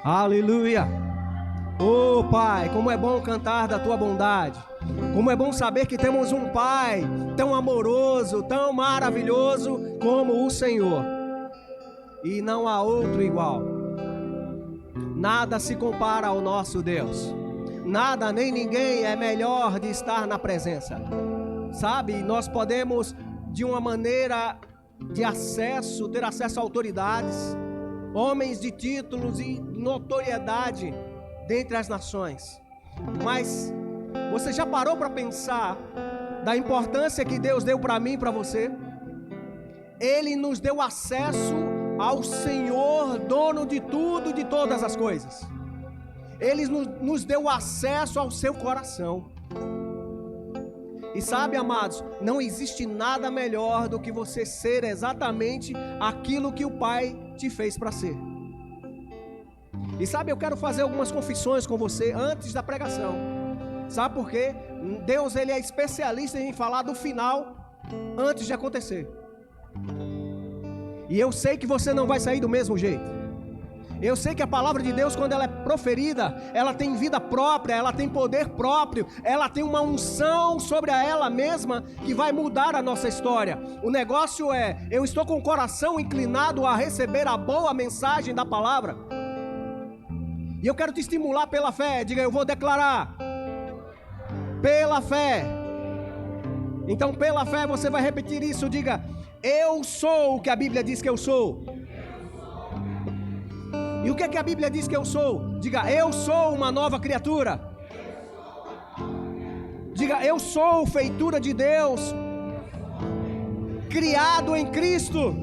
Aleluia. Oh Pai, como é bom cantar da tua bondade. Como é bom saber que temos um Pai tão amoroso, tão maravilhoso como o Senhor. E não há outro igual. Nada se compara ao nosso Deus. Nada nem ninguém é melhor de estar na presença. Sabe, nós podemos de uma maneira de acesso, ter acesso a autoridades, homens de títulos e notoriedade dentre as nações. Mas você já parou para pensar da importância que Deus deu para mim e para você? Ele nos deu acesso ao Senhor, dono de tudo, de todas as coisas. Ele nos deu acesso ao seu coração. E sabe, amados, não existe nada melhor do que você ser exatamente aquilo que o Pai te fez para ser. E sabe, eu quero fazer algumas confissões com você antes da pregação. Sabe por quê? Deus, ele é especialista em falar do final antes de acontecer. E eu sei que você não vai sair do mesmo jeito. Eu sei que a palavra de Deus, quando ela é proferida, ela tem vida própria, ela tem poder próprio, ela tem uma unção sobre ela mesma que vai mudar a nossa história. O negócio é, eu estou com o coração inclinado a receber a boa mensagem da palavra. E eu quero te estimular pela fé. Diga, eu vou declarar. Pela fé. Então, pela fé, você vai repetir isso. Diga, eu sou o que a Bíblia diz que eu sou. E o que é que a Bíblia diz que eu sou? Diga, eu sou uma nova criatura. Diga, eu sou feitura de Deus, criado em Cristo,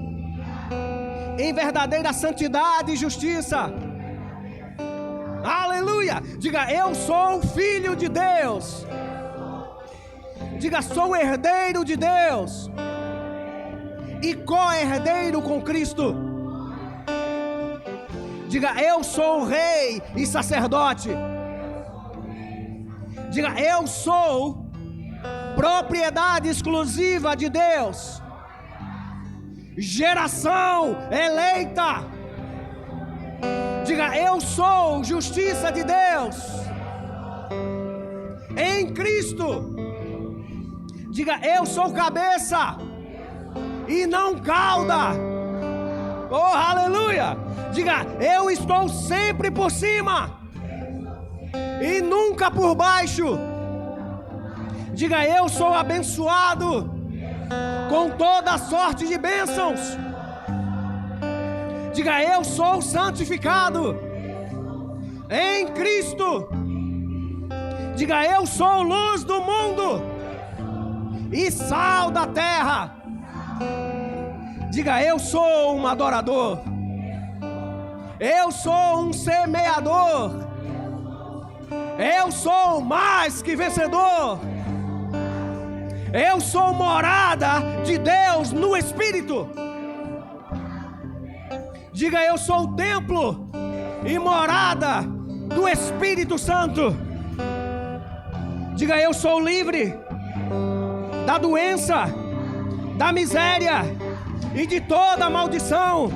em verdadeira santidade e justiça. Aleluia! Diga, eu sou filho de Deus. Diga, sou herdeiro de Deus e co-herdeiro com Cristo. Diga, eu sou rei e sacerdote. Diga, eu sou propriedade exclusiva de Deus, geração eleita. Diga, eu sou justiça de Deus em Cristo. Diga, eu sou cabeça e não cauda. Oh, aleluia! Diga, eu estou sempre por cima e nunca por baixo. Diga, eu sou abençoado com toda sorte de bênçãos. Diga, eu sou santificado em Cristo. Diga, eu sou luz do mundo e sal da terra. Diga, eu sou um adorador. Eu sou um semeador. Eu sou mais que vencedor. Eu sou morada de Deus no Espírito. Diga, eu sou o templo e morada do Espírito Santo. Diga, eu sou livre da doença, da miséria e de toda maldição.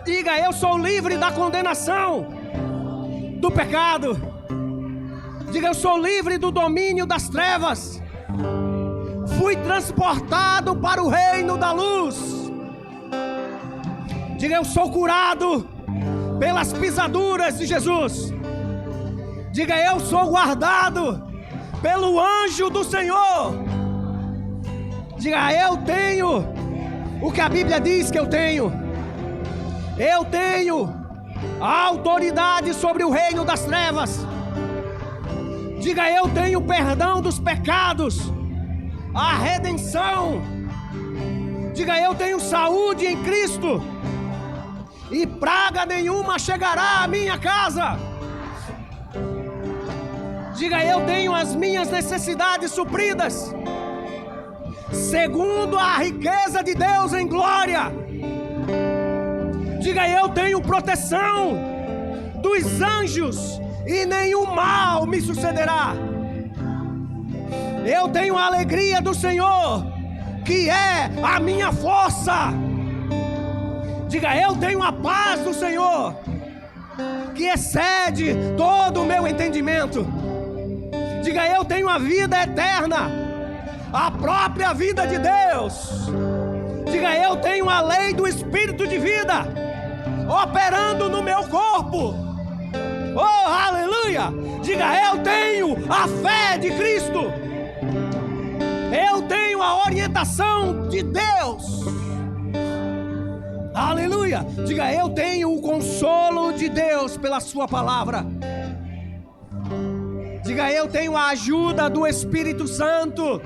Diga, eu sou livre da condenação, do pecado. Diga, eu sou livre do domínio das trevas. Fui transportado para o reino da luz. Diga, eu sou curado pelas pisaduras de Jesus. Diga, eu sou guardado pelo anjo do Senhor. Diga, eu tenho o que a Bíblia diz que eu tenho. Eu tenho a autoridade sobre o reino das trevas. Diga, eu tenho perdão dos pecados, a redenção. Diga, eu tenho saúde em Cristo e praga nenhuma chegará à minha casa. Diga, eu tenho as minhas necessidades supridas segundo a riqueza de Deus em glória. Diga, eu tenho proteção dos anjos e nenhum mal me sucederá. Eu tenho a alegria do Senhor, que é a minha força. Diga, eu tenho a paz do Senhor, que excede todo o meu entendimento. Diga: eu tenho a vida eterna, a própria vida de Deus. Diga: eu tenho a lei do Espírito de vida operando no meu corpo. Oh, aleluia! Diga: eu tenho a fé de Cristo. Eu tenho a orientação de Deus. Aleluia! Diga: eu tenho o consolo de Deus pela sua palavra. Diga: eu tenho a ajuda do Espírito Santo.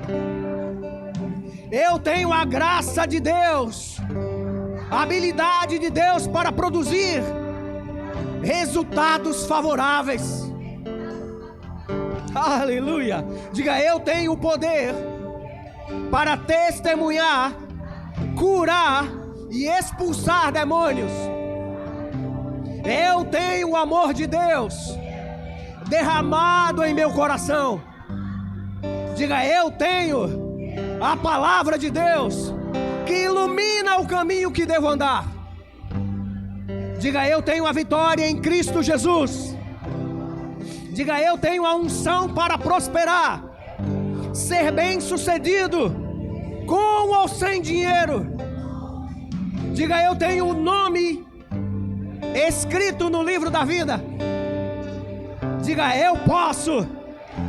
Eu tenho a graça de Deus, a habilidade de Deus para produzir resultados favoráveis. Aleluia! Diga: eu tenho o poder para testemunhar, curar e expulsar demônios. Eu tenho o amor de Deus derramado em meu coração. Diga: eu tenho a palavra de Deus que ilumina o caminho que devo andar. Diga: eu tenho a vitória em Cristo Jesus. Diga: eu tenho a unção para prosperar, ser bem sucedido, com ou sem dinheiro. Diga: eu tenho o nome escrito no livro da vida. Diga: eu posso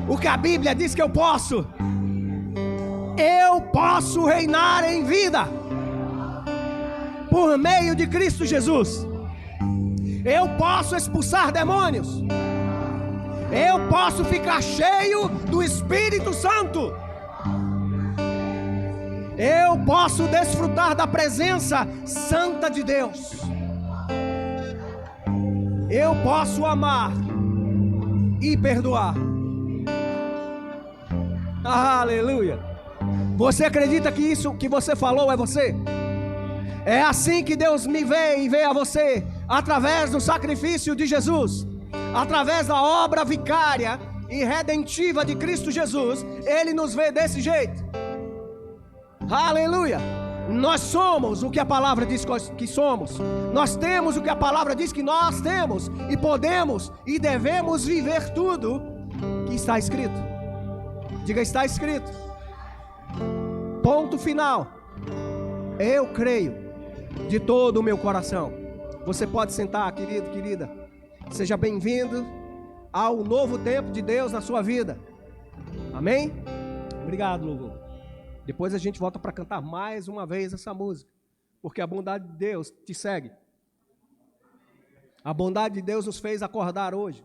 o que a Bíblia diz que eu posso. Eu posso reinar em vida por meio de Cristo Jesus. Eu posso expulsar demônios. Eu posso ficar cheio do Espírito Santo. Eu posso desfrutar da presença santa de Deus. Eu posso amar e perdoar. Aleluia! Você acredita que isso que você falou é você? É assim que Deus me vê e vê a você, através do sacrifício de Jesus, através da obra vicária e redentiva de Cristo Jesus. Ele nos vê desse jeito. Aleluia! Nós somos o que a palavra diz que somos. Nós temos o que a palavra diz que nós temos. E podemos e devemos viver tudo que está escrito. Diga: está escrito. Ponto final. Eu creio de todo o meu coração. Você pode sentar, querido, querida. Seja bem-vindo ao novo tempo de Deus na sua vida. Amém? Obrigado, louvor. Depois a gente volta para cantar mais uma vez essa música, porque a bondade de Deus te segue. A bondade de Deus nos fez acordar hoje.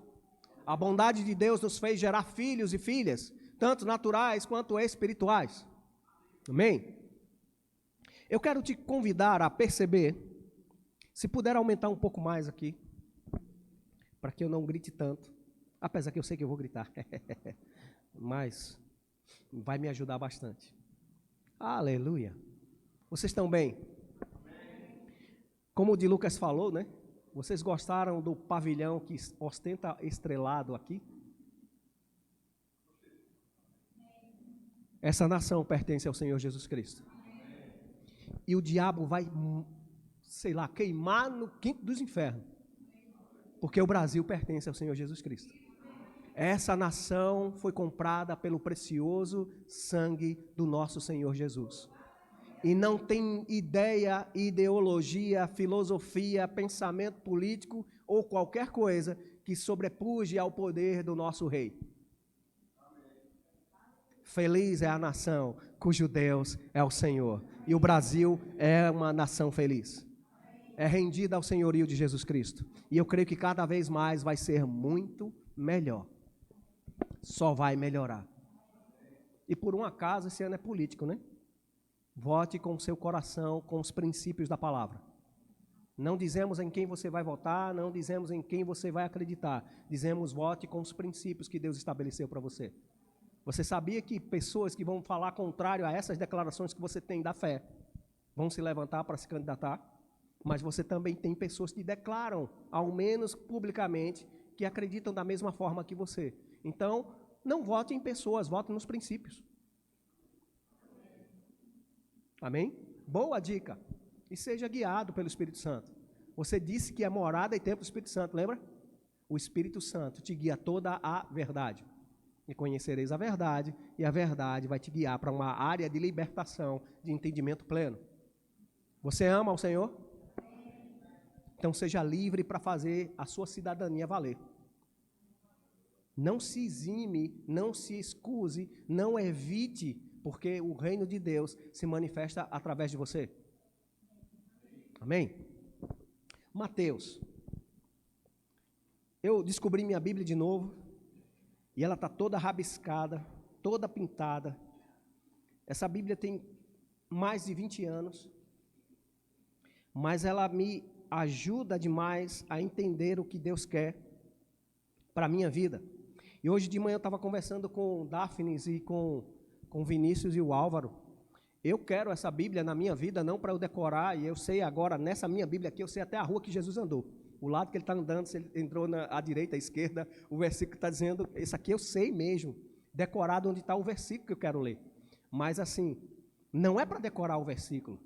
A bondade de Deus nos fez gerar filhos e filhas, tanto naturais quanto espirituais. Amém? Eu quero te convidar a perceber, se puder aumentar um pouco mais aqui, para que eu não grite tanto, apesar que eu sei que eu vou gritar, mas vai me ajudar bastante. Aleluia. Vocês estão bem? Como o de Lucas falou, né? Vocês gostaram do pavilhão que ostenta estrelado aqui? Essa nação pertence ao Senhor Jesus Cristo. E o diabo vai, sei lá, queimar no quinto dos infernos, porque o Brasil pertence ao Senhor Jesus Cristo. Essa nação foi comprada pelo precioso sangue do nosso Senhor Jesus. E não tem ideia, ideologia, filosofia, pensamento político ou qualquer coisa que sobrepuje ao poder do nosso rei. Feliz é a nação cujo Deus é o Senhor. E o Brasil é uma nação feliz. É rendida ao senhorio de Jesus Cristo. E eu creio que cada vez mais vai ser muito melhor. Só vai melhorar. E por um acaso esse ano é político, né? Vote com o seu coração, com os princípios da palavra. Não dizemos em quem você vai votar, não dizemos em quem você vai acreditar. Dizemos: vote com os princípios que Deus estabeleceu para você. Você sabia que pessoas que vão falar contrário a essas declarações que você tem da fé vão se levantar para se candidatar? Mas você também tem pessoas que declaram, ao menos publicamente, que acreditam da mesma forma que você. Então, não vote em pessoas, vote nos princípios. Amém? Boa dica. E seja guiado pelo Espírito Santo. Você disse que é morada e templo do Espírito Santo, lembra? O Espírito Santo te guia toda a verdade. E conhecereis a verdade, e a verdade vai te guiar para uma área de libertação, de entendimento pleno. Você ama o Senhor? Então seja livre para fazer a sua cidadania valer. Não se exime, não se excuse, não evite, porque o reino de Deus se manifesta através de você. Amém? Mateus. Eu descobri minha Bíblia de novo, e ela está toda rabiscada, toda pintada. Essa Bíblia tem mais de 20 anos, mas ela me ajuda demais a entender o que Deus quer para a minha vida. E hoje de manhã eu estava conversando com o Daphnis e com o Vinícius e o Álvaro. Eu quero essa Bíblia na minha vida, não para eu decorar, e eu sei agora, nessa minha Bíblia aqui, eu sei até a rua que Jesus andou. O lado que ele está andando, se ele entrou à direita, à esquerda, o versículo está dizendo, esse aqui eu sei mesmo, decorado onde está o versículo que eu quero ler. Mas assim, não é para decorar o versículo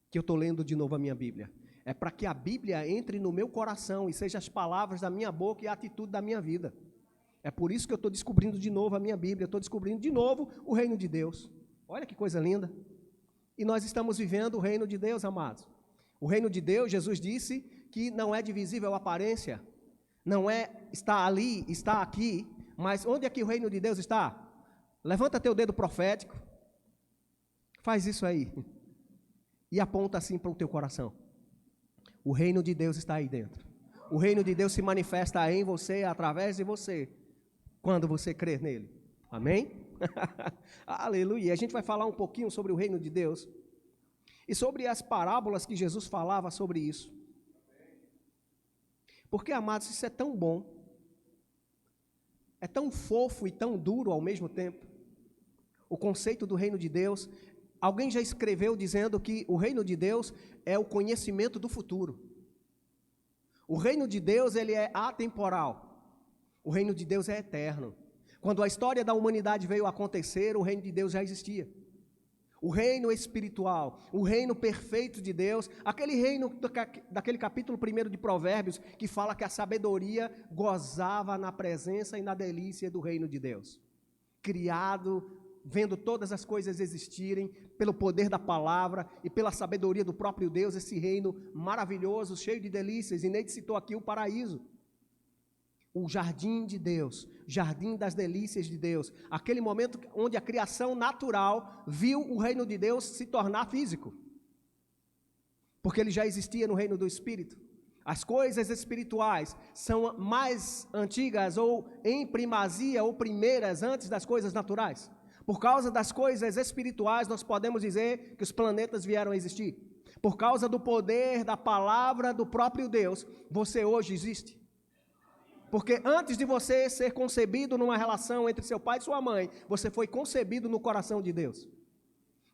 que eu estou lendo de novo a minha Bíblia. É para que a Bíblia entre no meu coração e seja as palavras da minha boca e a atitude da minha vida. É por isso que eu estou descobrindo de novo a minha Bíblia, eu estou descobrindo de novo o reino de Deus. Olha que coisa linda. E nós estamos vivendo o reino de Deus, amados. O reino de Deus, Jesus disse que não é divisível a aparência, não é está ali, está aqui, mas onde é que o reino de Deus está? Levanta teu dedo profético, faz isso aí, e aponta assim para o teu coração. O reino de Deus está aí dentro. O reino de Deus se manifesta em você, através de você, quando você crer nele. Amém? Aleluia. A gente vai falar um pouquinho sobre o reino de Deus e sobre as parábolas que Jesus falava sobre isso. Porque, amados, isso é tão bom, é tão fofo e tão duro ao mesmo tempo. O conceito do reino de Deus, alguém já escreveu dizendo que o reino de Deus é o conhecimento do futuro. O reino de Deus, ele é atemporal. O reino de Deus é eterno. Quando a história da humanidade veio a acontecer, o reino de Deus já existia. O reino espiritual, o reino perfeito de Deus, aquele reino daquele capítulo 1 de Provérbios, que fala que a sabedoria gozava na presença e na delícia do reino de Deus. Criado, vendo todas as coisas existirem, pelo poder da palavra e pela sabedoria do próprio Deus, esse reino maravilhoso, cheio de delícias, e Neide citou aqui o paraíso. O jardim de Deus, jardim das delícias de Deus, aquele momento onde a criação natural viu o reino de Deus se tornar físico, porque ele já existia no reino do Espírito. As coisas espirituais são mais antigas ou em primazia ou primeiras antes das coisas naturais. Por causa das coisas espirituais nós podemos dizer que os planetas vieram a existir. Por causa do poder da palavra do próprio Deus, você hoje existe. Porque antes de você ser concebido numa relação entre seu pai e sua mãe, você foi concebido no coração de Deus.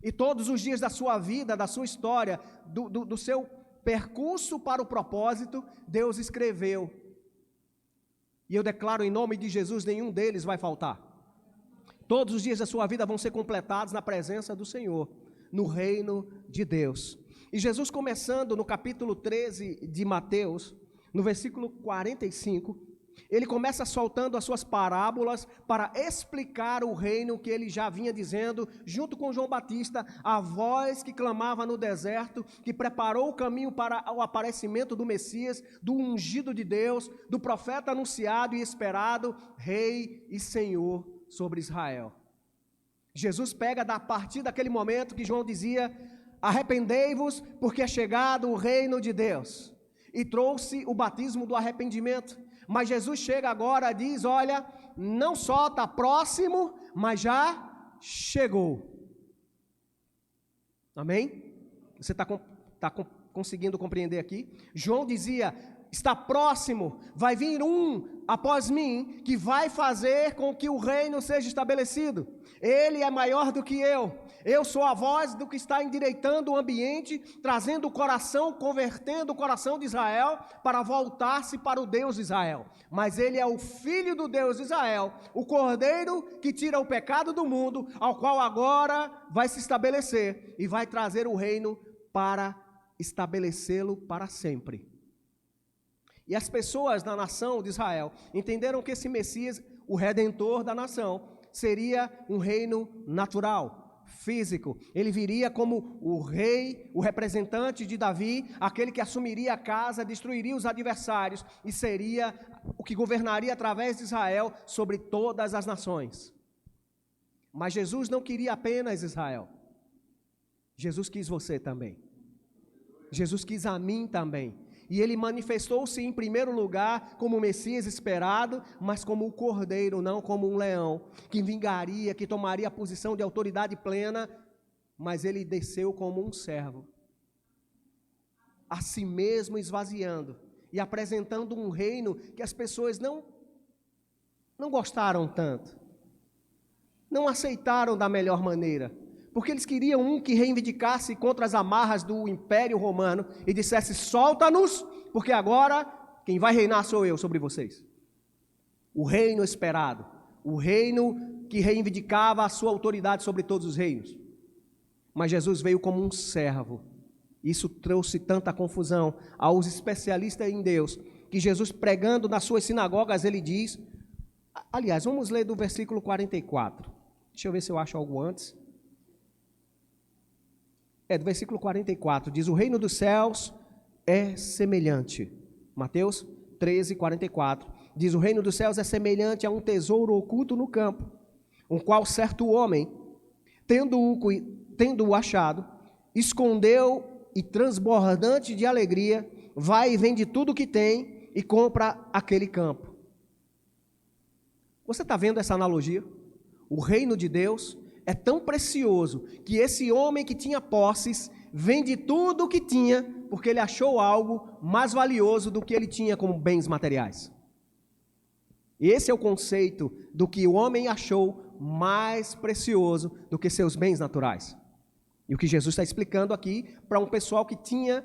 E todos os dias da sua vida, da sua história, do seu percurso para o propósito, Deus escreveu. E eu declaro em nome de Jesus, nenhum deles vai faltar. Todos os dias da sua vida vão ser completados na presença do Senhor, no reino de Deus. E Jesus, começando no capítulo 13 de Mateus, no versículo 45, ele começa soltando as suas parábolas para explicar o reino que ele já vinha dizendo, junto com João Batista, a voz que clamava no deserto, que preparou o caminho para o aparecimento do Messias, do ungido de Deus, do profeta anunciado e esperado, Rei e Senhor sobre Israel. Jesus pega a partir daquele momento que João dizia, arrependei-vos porque é chegado o reino de Deus, e trouxe o batismo do arrependimento. Mas Jesus chega agora e diz, olha, não só está próximo, mas já chegou. Amém? Você está conseguindo compreender aqui? João dizia, está próximo, vai vir um após mim, que vai fazer com que o reino seja estabelecido. Ele é maior do que eu sou a voz do que está endireitando o ambiente, trazendo o coração, convertendo o coração de Israel para voltar-se para o Deus de Israel. Mas ele é o Filho do Deus de Israel, o Cordeiro que tira o pecado do mundo, ao qual agora vai se estabelecer e vai trazer o reino para estabelecê-lo para sempre. E as pessoas da nação de Israel entenderam que esse Messias, o Redentor da nação, seria um reino natural, físico. Ele viria como o rei, o representante de Davi, aquele que assumiria a casa, destruiria os adversários e seria o que governaria através de Israel sobre todas as nações. Mas Jesus não queria apenas Israel. Jesus quis você também. Jesus quis a mim também. E ele manifestou-se em primeiro lugar como o Messias esperado, mas como o Cordeiro, não como um leão, que vingaria, que tomaria a posição de autoridade plena, mas ele desceu como um servo, a si mesmo esvaziando e apresentando um reino que as pessoas não gostaram tanto, não aceitaram da melhor maneira, porque eles queriam um que reivindicasse contra as amarras do Império Romano e dissesse: solta-nos, porque agora quem vai reinar sou eu sobre vocês. O reino esperado, o reino que reivindicava a sua autoridade sobre todos os reinos. Mas Jesus veio como um servo. Isso trouxe tanta confusão aos especialistas em Deus, que Jesus, pregando nas suas sinagogas, ele diz, aliás, vamos ler do versículo 44. Deixa eu ver se eu acho algo antes. Do versículo 44, diz: o reino dos céus é semelhante. Mateus 13, 44. Diz: o reino dos céus é semelhante a um tesouro oculto no campo, um qual certo homem, tendo-o achado, escondeu e, transbordante de alegria, vai e vende tudo o que tem e compra aquele campo. Você está vendo essa analogia? O reino de Deus é tão precioso que esse homem que tinha posses vende tudo o que tinha, porque ele achou algo mais valioso do que ele tinha como bens materiais. Esse é o conceito do que o homem achou mais precioso do que seus bens naturais. E o que Jesus está explicando aqui para um pessoal que tinha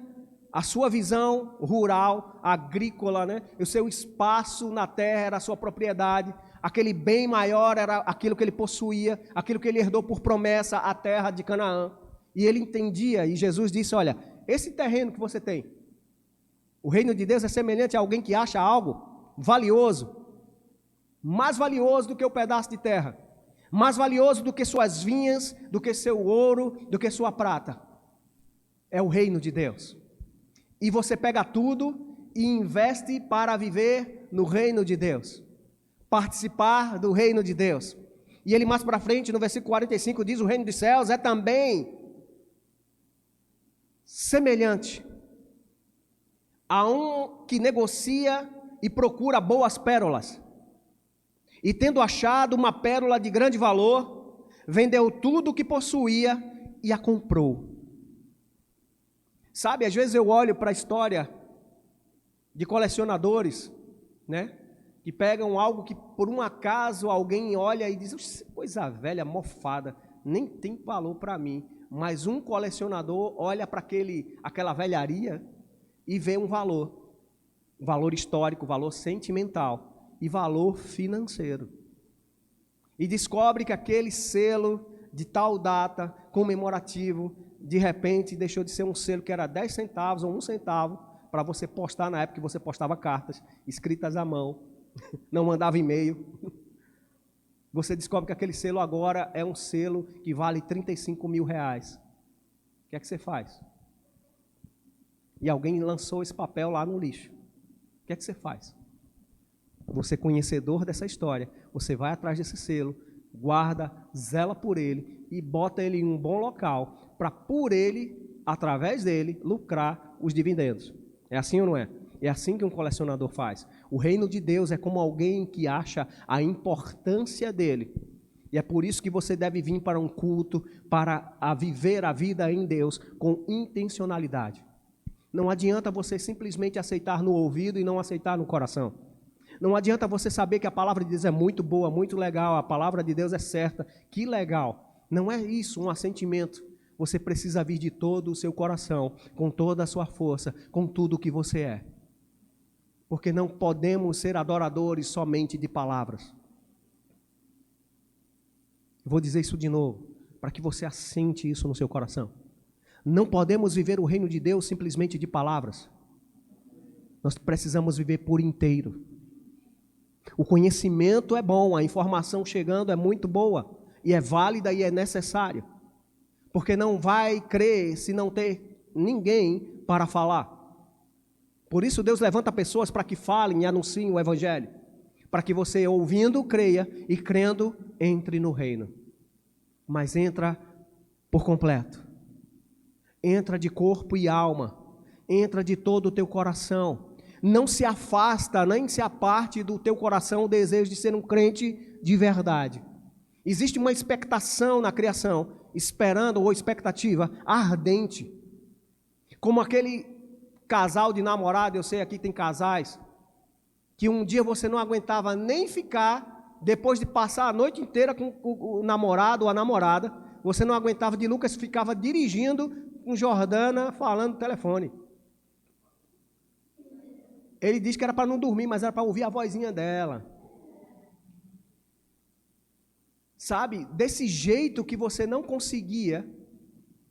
a sua visão rural, agrícola, né? O seu espaço na terra era a sua propriedade. Aquele bem maior era aquilo que ele possuía, aquilo que ele herdou por promessa, a terra de Canaã. E ele entendia, e Jesus disse: olha, esse terreno que você tem, o reino de Deus é semelhante a alguém que acha algo valioso, mais valioso do que o pedaço de terra, mais valioso do que suas vinhas, do que seu ouro, do que sua prata. É o reino de Deus. E você pega tudo e investe para viver no reino de Deus, participar do reino de Deus. E ele mais para frente, no versículo 45, diz: o reino dos céus é também semelhante a um que negocia e procura boas pérolas, e tendo achado uma pérola de grande valor, vendeu tudo o que possuía e a comprou. Sabe, às vezes eu olho para a história de colecionadores, né, que pegam algo que por um acaso alguém olha e diz: coisa velha, mofada, nem tem valor para mim. Mas um colecionador olha para aquela velharia e vê um valor histórico, valor sentimental e valor financeiro. E descobre que aquele selo de tal data, comemorativo, de repente deixou de ser um selo que era 10 centavos ou 1 centavo, para você postar na época que você postava cartas escritas à mão, não mandava e-mail. Você descobre que aquele selo agora é um selo que vale 35 mil reais. O que é que você faz? E alguém lançou esse papel lá no lixo. O que é que você faz? Você, conhecedor dessa história, você vai atrás desse selo, guarda, zela por ele e bota ele em um bom local para, por ele, através dele, lucrar os dividendos. É assim ou não é? É assim que um colecionador faz. O reino de Deus é como alguém que acha a importância dele. E é por isso que você deve vir para um culto, para viver a vida em Deus com intencionalidade. Não adianta você simplesmente aceitar no ouvido e não aceitar no coração. Não adianta você saber que a palavra de Deus é muito boa, muito legal, a palavra de Deus é certa, que legal. Não é isso, um assentimento. Você precisa vir de todo o seu coração, com toda a sua força, com tudo o que você é. Porque não podemos ser adoradores somente de palavras. Vou dizer isso de novo, para que você assente isso no seu coração. Não podemos viver o reino de Deus simplesmente de palavras. Nós precisamos viver por inteiro. O conhecimento é bom, a informação chegando é muito boa, e é válida e é necessária, porque não vai crer se não ter ninguém para falar. Por isso Deus levanta pessoas para que falem e anunciem o Evangelho, para que você, ouvindo, creia, e crendo, entre no reino. Mas entra por completo, entra de corpo e alma, entra de todo o teu coração. Não se afasta, nem se aparte do teu coração o desejo de ser um crente de verdade. Existe uma expectação na criação, esperando, ou expectativa ardente, como aquele casal de namorado. Eu sei aqui tem casais, que um dia você não aguentava nem ficar, depois de passar a noite inteira com o namorado ou a namorada, você não aguentava de Lucas, ficava dirigindo com Jordana, falando no telefone. Ele disse que era para não dormir, mas era para ouvir a vozinha dela. Sabe, desse jeito que você não conseguia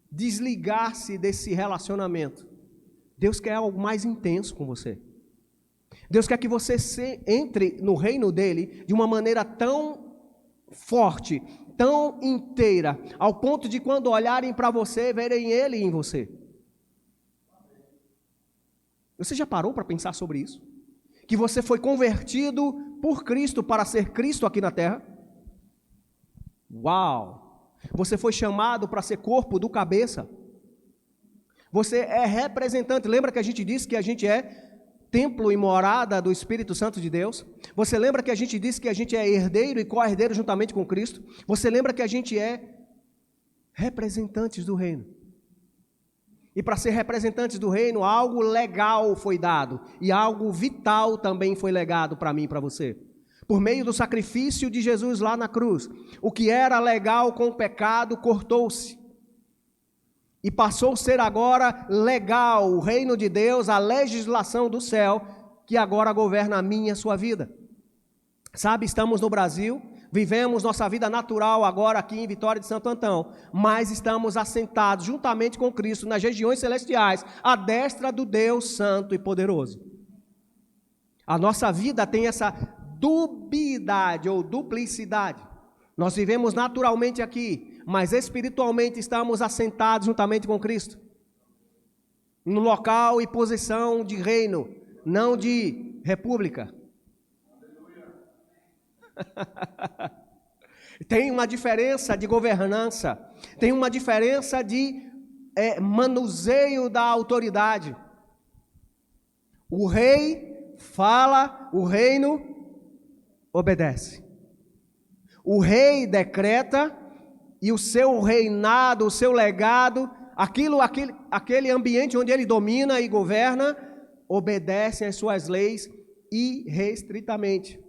desligar-se desse relacionamento. Deus quer algo mais intenso com você. Deus quer que você entre no reino dele de uma maneira tão forte, tão inteira, ao ponto de quando olharem para você, verem ele em você. Você já parou para pensar sobre isso? Que você foi convertido por Cristo para ser Cristo aqui na terra? Uau! Você foi chamado para ser corpo do cabeça. Você é representante. Lembra que a gente disse que a gente é templo e morada do Espírito Santo de Deus? Você lembra que a gente disse que a gente é herdeiro e co-herdeiro juntamente com Cristo? Você lembra que a gente é representantes do reino? E para ser representantes do reino, algo legal foi dado, e algo vital também foi legado para mim e para você. Por meio do sacrifício de Jesus lá na cruz, o que era legal com o pecado cortou-se. E passou a ser agora legal o reino de Deus, a legislação do céu, que agora governa a minha e a sua vida. Sabe, estamos no Brasil, vivemos nossa vida natural agora aqui em Vitória de Santo Antão, mas estamos assentados juntamente com Cristo nas regiões celestiais, à destra do Deus Santo e Poderoso. A nossa vida tem essa dubiedade ou duplicidade. Nós vivemos naturalmente aqui, mas espiritualmente estamos assentados juntamente com Cristo, no local e posição de reino, não de república. Tem uma diferença de governança, tem uma diferença de manuseio da autoridade. O rei fala, o reino obedece. O rei decreta, e o seu reinado, o seu legado, aquele ambiente onde ele domina e governa, obedecem às suas leis irrestritamente.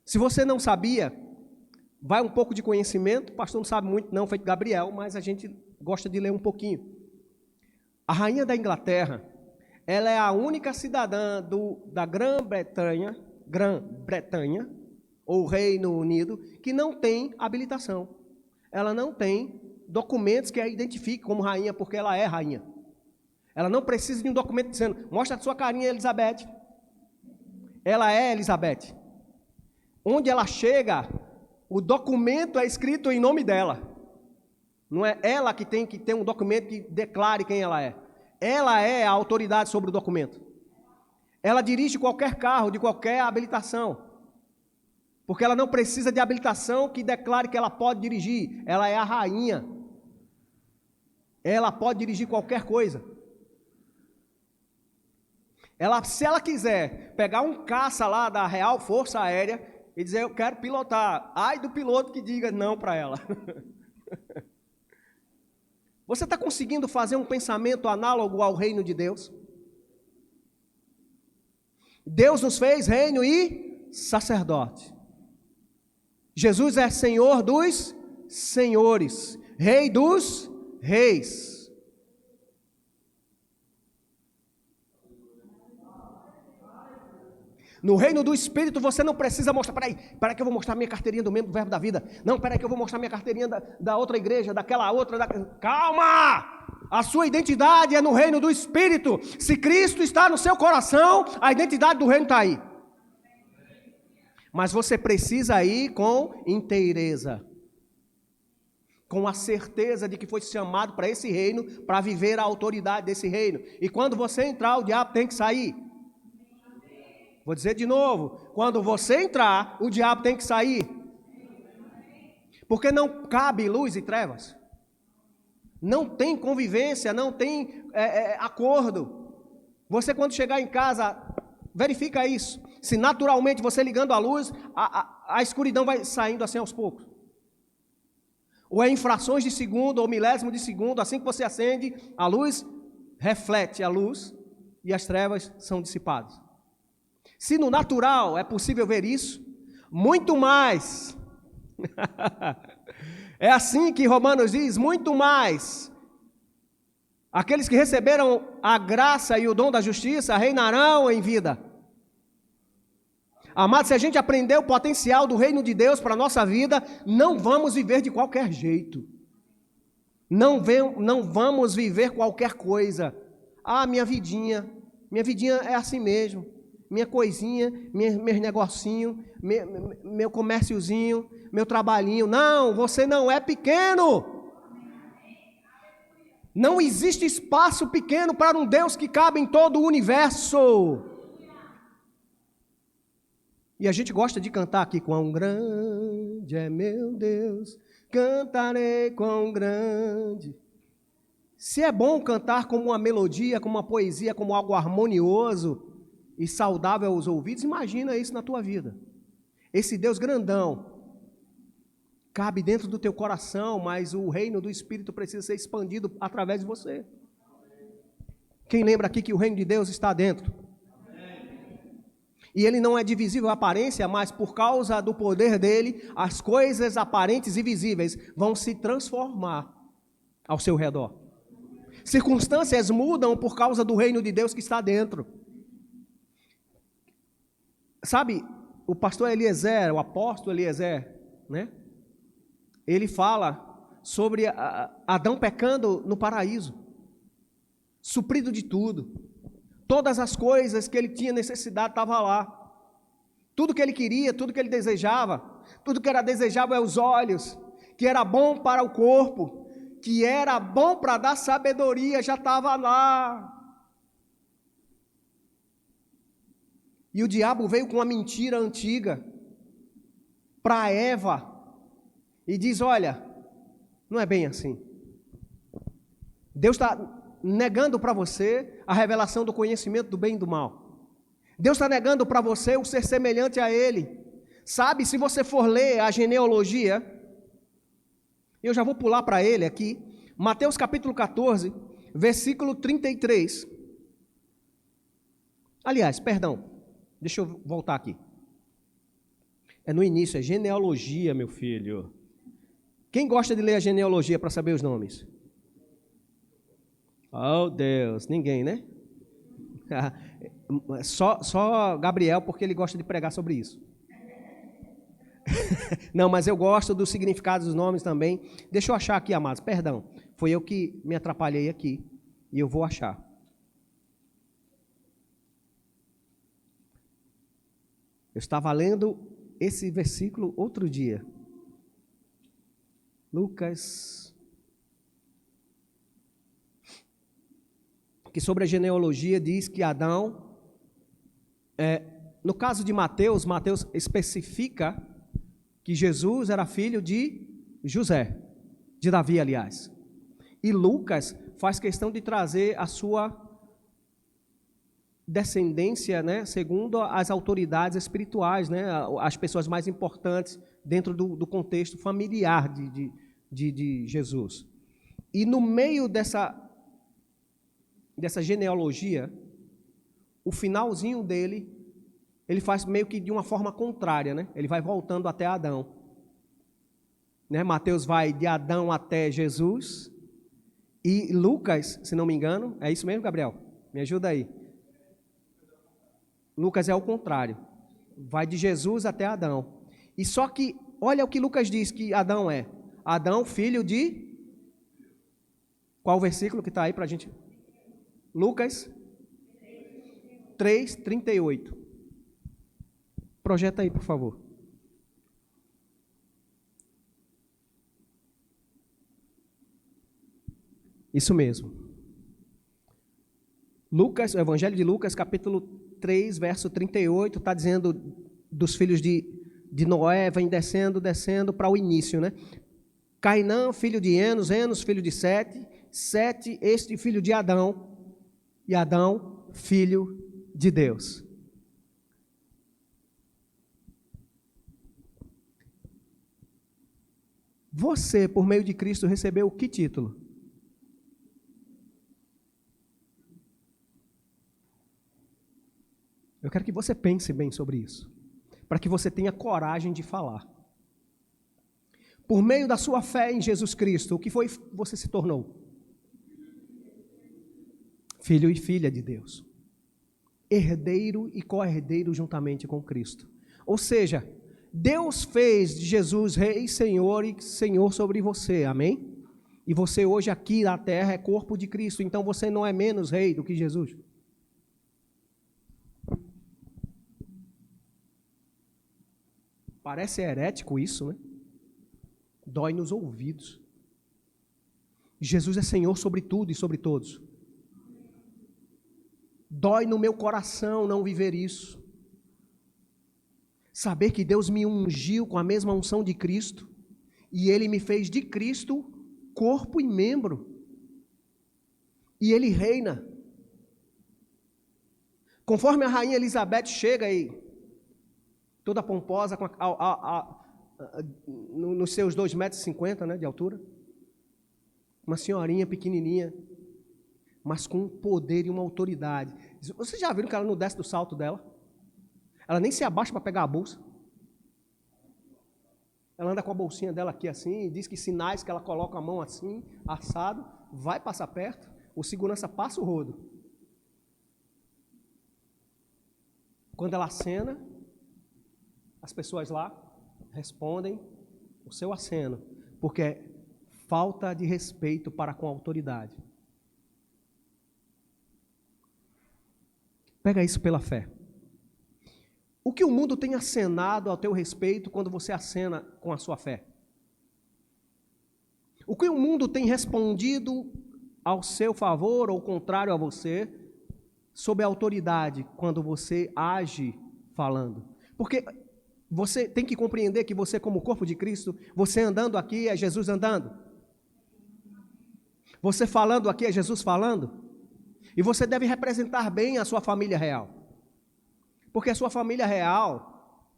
Se você não sabia, vai um pouco de conhecimento. O pastor não sabe muito não, feito Gabriel, mas a gente gosta de ler um pouquinho. A rainha da Inglaterra, ela é a única cidadã da Grã-Bretanha, ou Reino Unido, que não tem habilitação. Ela não tem documentos que a identifiquem como rainha, porque ela é rainha. Ela não precisa de um documento dizendo, mostra a sua carinha, Elizabeth. Ela é Elizabeth. Onde ela chega, o documento é escrito em nome dela. Não é ela que tem que ter um documento que declare quem ela é. Ela é a autoridade sobre o documento. Ela dirige qualquer carro, de qualquer habilitação. Porque ela não precisa de habilitação que declare que ela pode dirigir. Ela é a rainha. Ela pode dirigir qualquer coisa. Se ela quiser pegar um caça lá da Real Força Aérea e dizer, eu quero pilotar. Ai do piloto que diga não para ela. Você está conseguindo fazer um pensamento análogo ao reino de Deus? Deus nos fez reino e sacerdote. Jesus é Senhor dos senhores, Rei dos reis. No reino do Espírito você não precisa mostrar, peraí que eu vou mostrar minha carteirinha do membro do Verbo da Vida. Não, peraí que eu vou mostrar minha carteirinha da outra igreja, daquela outra, calma! A sua identidade é no reino do Espírito. Se Cristo está no seu coração, a identidade do reino está aí. Mas você precisa ir com inteireza, com a certeza de que foi chamado para esse reino, para viver a autoridade desse reino. E quando você entrar, o diabo tem que sair. Vou dizer de novo, quando você entrar, o diabo tem que sair. Porque não cabe luz e trevas. Não tem convivência, não tem acordo. Você quando chegar em casa, verifica isso. Se naturalmente você ligando a luz, a escuridão vai saindo assim aos poucos. Ou é infrações de segundo, ou milésimo de segundo, assim que você acende, a luz reflete a luz e as trevas são dissipadas. Se no natural é possível ver isso, muito mais... É assim que Romanos diz, muito mais. Aqueles que receberam a graça e o dom da justiça reinarão em vida. Amados, se a gente aprender o potencial do reino de Deus para a nossa vida, não vamos viver de qualquer jeito. Não vamos viver qualquer coisa. Ah, minha vidinha é assim mesmo. Minha coisinha, meus negocinhos, meu comérciozinho, meu trabalhinho. Não, você não é pequeno. Não existe espaço pequeno para um Deus que cabe em todo o universo. E a gente gosta de cantar aqui, quão grande é meu Deus, cantarei quão grande. Se é bom cantar como uma melodia, como uma poesia, como algo harmonioso e saudável aos ouvidos, imagina isso na tua vida. Esse Deus grandão cabe dentro do teu coração, mas o reino do Espírito precisa ser expandido através de você. Quem lembra aqui que o reino de Deus está dentro? E ele não é divisível à aparência, mas por causa do poder dele, as coisas aparentes e visíveis vão se transformar ao seu redor. Circunstâncias mudam por causa do reino de Deus que está dentro. Sabe, o pastor Eliezer, o apóstolo Eliezer, né? Ele fala sobre Adão pecando no paraíso, suprido de tudo. Todas as coisas que ele tinha necessidade estavam lá. Tudo que ele queria, tudo que ele desejava, tudo que era desejável aos olhos, que era bom para o corpo, que era bom para dar sabedoria, já estava lá. E o diabo veio com uma mentira antiga para Eva e diz, olha, não é bem assim. Deus está negando para você a revelação do conhecimento do bem e do mal. Deus está negando para você o ser semelhante a Ele. Sabe, se você for ler a genealogia, eu já vou pular para ele aqui, Mateus capítulo 14, versículo 33. Aliás, perdão, deixa eu voltar aqui. É no início, é genealogia, meu filho. Quem gosta de ler a genealogia para saber os nomes? Oh, Deus, ninguém, né? Só Gabriel, porque ele gosta de pregar sobre isso. Não, mas eu gosto do significado dos nomes também. Deixa eu achar aqui, amados, perdão. Foi eu que me atrapalhei aqui e eu vou achar. Eu estava lendo esse versículo outro dia. Lucas, que sobre a genealogia diz que Adão, no caso de Mateus, Mateus especifica que Jesus era filho de José, de Davi, aliás. E Lucas faz questão de trazer a sua descendência, né, segundo as autoridades espirituais, né, as pessoas mais importantes dentro do contexto familiar de Jesus. E no meio dessa genealogia, o finalzinho dele, ele faz meio que de uma forma contrária, né? Ele vai voltando até Adão. Né? Mateus vai de Adão até Jesus. E Lucas, se não me engano, é isso mesmo, Gabriel? Me ajuda aí. Lucas é o contrário. Vai de Jesus até Adão. E só que, olha o que Lucas diz que Adão é. Adão, filho de Qual o versículo que está aí para a gente? Lucas 3:38. Projeta aí, por favor. Isso mesmo. Lucas, o Evangelho de Lucas, capítulo 3, verso 38, está dizendo dos filhos de Noé, vem descendo para o início, né? Cainã, filho de Enos, Enos, filho de Sete, Sete, este filho de Adão, e Adão, filho de Deus. Você, por meio de Cristo, recebeu que título? Eu quero que você pense bem sobre isso, para que você tenha coragem de falar. Por meio da sua fé em Jesus Cristo, o que foi você se tornou? Filho e filha de Deus. Herdeiro e co-herdeiro juntamente com Cristo. Ou seja, Deus fez de Jesus Rei, Senhor e Senhor sobre você, amém? E você hoje aqui na terra é corpo de Cristo, então você não é menos rei do que Jesus. Parece herético isso, né? Dói nos ouvidos. Jesus é Senhor sobre tudo e sobre todos. Dói no meu coração não viver isso. Saber que Deus me ungiu com a mesma unção de Cristo e Ele me fez de Cristo corpo e membro. E Ele reina. Conforme a rainha Elizabeth chega aí, toda pomposa, nos seus 2,50 m, né, de altura. Uma senhorinha pequenininha, mas com um poder e uma autoridade. Vocês já viram que ela não desce do salto dela? Ela nem se abaixa para pegar a bolsa. Ela anda com a bolsinha dela aqui assim, e diz que sinais que ela coloca a mão assim, assado, vai passar perto, o segurança passa o rodo. Quando ela acena, as pessoas lá respondem o seu aceno, porque é falta de respeito para com a autoridade. Pega isso pela fé. O que o mundo tem acenado ao teu respeito quando você acena com a sua fé? O que o mundo tem respondido ao seu favor ou contrário a você, sob a autoridade, quando você age falando? Porque você tem que compreender que você, como corpo de Cristo, você andando aqui é Jesus andando. Você falando aqui é Jesus falando. E você deve representar bem a sua família real. Porque a sua família real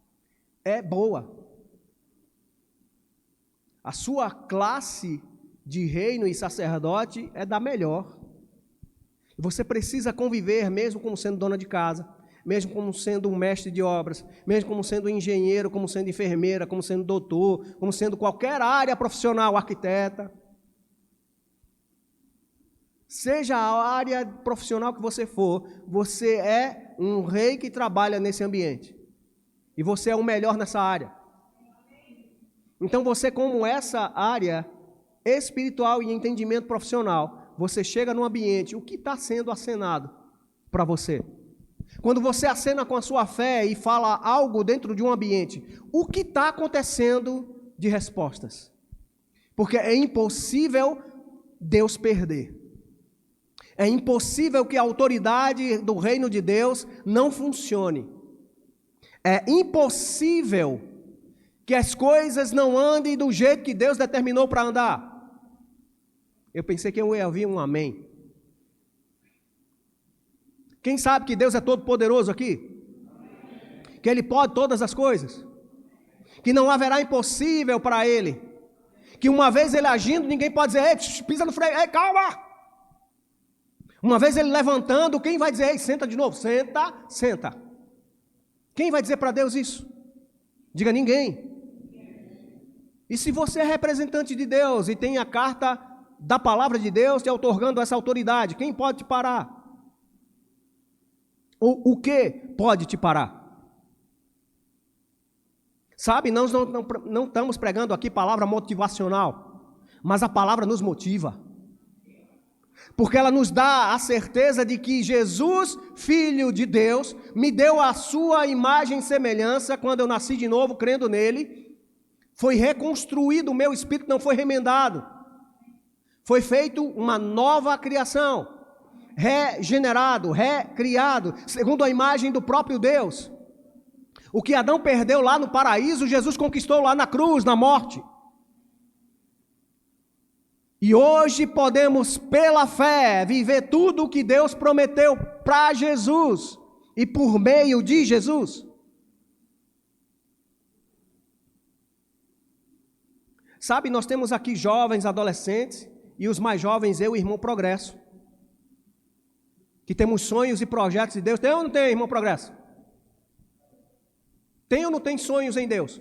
é boa. A sua classe de reino e sacerdote é da melhor. Você precisa conviver, mesmo como sendo dona de casa, mesmo como sendo um mestre de obras, mesmo como sendo engenheiro, como sendo enfermeira, como sendo doutor, como sendo qualquer área profissional, arquiteta. Seja a área profissional que você for, você é um rei que trabalha nesse ambiente. E você é o melhor nessa área. Então você, como essa área espiritual e entendimento profissional, você chega num ambiente, o que está sendo acenado para você? Quando você acena com a sua fé e fala algo dentro de um ambiente, o que está acontecendo de respostas? Porque é impossível Deus perder. É impossível que a autoridade do reino de Deus não funcione. É impossível que as coisas não andem do jeito que Deus determinou para andar. Eu pensei que eu ia ouvir um amém. Quem sabe que Deus é todo poderoso aqui? Que Ele pode todas as coisas? Que não haverá impossível para Ele? Que uma vez Ele agindo, ninguém pode dizer, ei, pisa no freio, ei, calma! Uma vez Ele levantando, quem vai dizer, ei, senta de novo? Senta, senta. Quem vai dizer para Deus isso? Diga, ninguém. E se você é representante de Deus e tem a carta da palavra de Deus te outorgando essa autoridade, quem pode te parar? O que pode te parar? Sabe, nós não estamos pregando aqui palavra motivacional, mas a palavra nos motiva. Porque ela nos dá a certeza de que Jesus, Filho de Deus, me deu a sua imagem e semelhança quando eu nasci de novo, crendo nele. Foi reconstruído o meu espírito, não foi remendado. Foi feito uma nova criação, regenerado, recriado, segundo a imagem do próprio Deus. O que Adão perdeu lá no paraíso, Jesus conquistou lá na cruz, na morte. E hoje podemos, pela fé, viver tudo o que Deus prometeu para Jesus e por meio de Jesus. Sabe, nós temos aqui jovens, adolescentes, e os mais jovens, eu e irmão Progresso, que temos sonhos e projetos de Deus. Tem ou não tem, irmão Progresso? Tem ou não tem sonhos em Deus?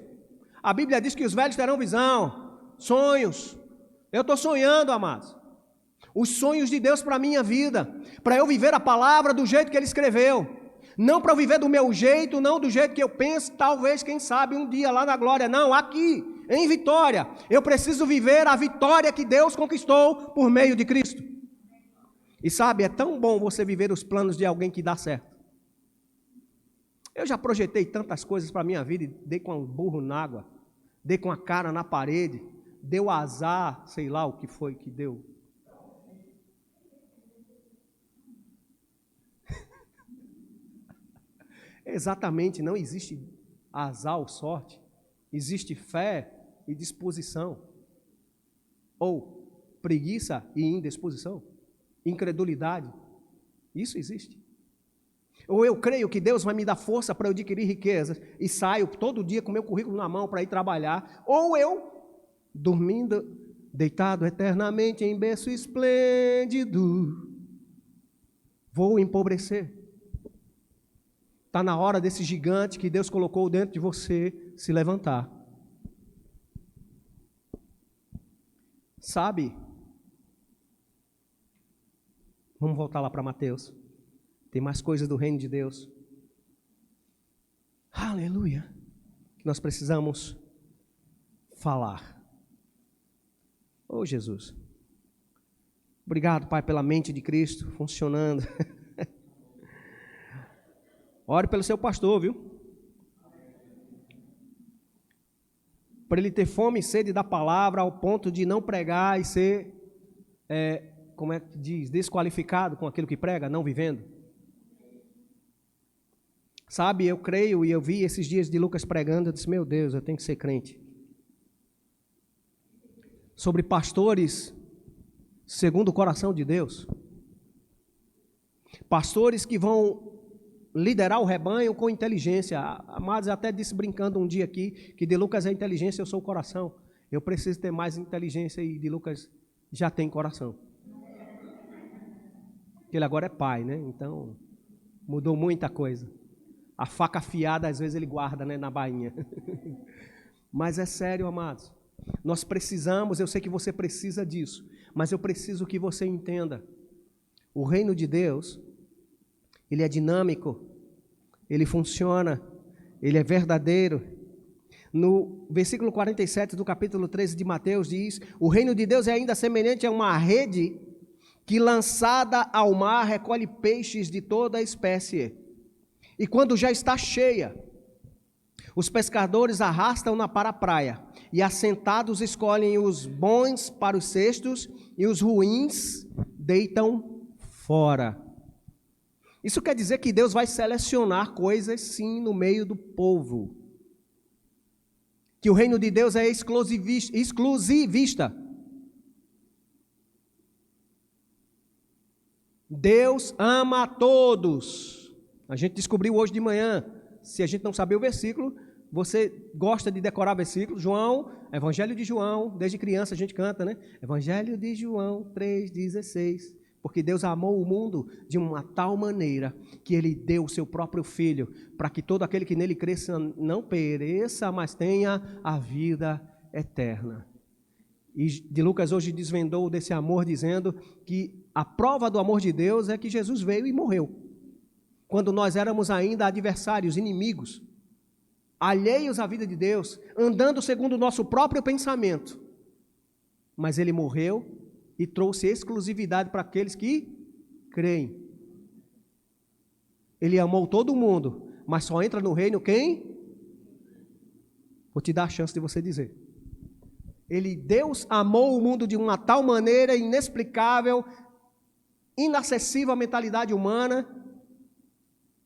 A Bíblia diz que os velhos terão visão, sonhos. Eu estou sonhando, amados, os sonhos de Deus para a minha vida, para eu viver a palavra do jeito que Ele escreveu, não para eu viver do meu jeito, não do jeito que eu penso, talvez, quem sabe, um dia lá na glória, não, aqui, em Vitória, eu preciso viver a vitória que Deus conquistou por meio de Cristo. E sabe, é tão bom você viver os planos de alguém que dá certo. Eu já projetei tantas coisas para a minha vida, e dei com um burro na água, dei com a cara na parede, deu azar, sei lá o que foi que deu. Exatamente, não existe azar ou sorte, existe fé e disposição, ou preguiça e indisposição, incredulidade, isso existe. Ou eu creio que Deus vai me dar força para eu adquirir riquezas e saio todo dia com meu currículo na mão para ir trabalhar, ou eu dormindo, deitado eternamente em berço esplêndido, vou empobrecer. Está na hora desse gigante que Deus colocou dentro de você se levantar. Sabe? Vamos voltar lá para Mateus. Tem mais coisas do reino de Deus. Aleluia. Que nós precisamos falar. Oh, Jesus. Obrigado, Pai, pela mente de Cristo funcionando. Ore pelo seu pastor, viu? Para ele ter fome e sede da palavra ao ponto de não pregar e ser, como é que diz, desqualificado com aquilo que prega, não vivendo. Sabe, eu creio e eu vi esses dias de Lucas pregando, eu disse, meu Deus, eu tenho que ser crente. Sobre pastores segundo o coração de Deus. Pastores que vão liderar o rebanho com inteligência. Amados, até disse brincando um dia aqui, que de Lucas é inteligência, eu sou o coração. Eu preciso ter mais inteligência e de Lucas já tem coração. Ele agora é pai, né? Então, mudou muita coisa. A faca afiada, às vezes, ele guarda, né, na bainha. Mas é sério, amados. Nós precisamos, eu sei que você precisa disso, mas eu preciso que você entenda. O reino de Deus, ele é dinâmico, ele funciona, ele é verdadeiro. No versículo 47 do capítulo 13 de Mateus diz, o reino de Deus é ainda semelhante a uma rede que lançada ao mar recolhe peixes de toda a espécie. E quando já está cheia, os pescadores arrastam-na para a praia, e assentados escolhem os bons para os cestos, e os ruins deitam fora. Isso quer dizer que Deus vai selecionar coisas, sim, no meio do povo. Que o reino de Deus é exclusivista. Deus ama a todos. A gente descobriu hoje de manhã. Se a gente não saber o versículo, você gosta de decorar versículos. João, Evangelho de João, desde criança a gente canta, né? Evangelho de João 3,16. Porque Deus amou o mundo de uma tal maneira que Ele deu o seu próprio Filho, para que todo aquele que nele cresça não pereça, mas tenha a vida eterna. E de Lucas hoje desvendou desse amor, dizendo que a prova do amor de Deus é que Jesus veio e morreu. Quando nós éramos ainda adversários, inimigos, alheios à vida de Deus, andando segundo o nosso próprio pensamento. Mas Ele morreu e trouxe exclusividade para aqueles que creem. Ele amou todo mundo, mas só entra no reino quem? Vou te dar a chance de você dizer. Deus amou o mundo de uma tal maneira inexplicável, inacessível à mentalidade humana,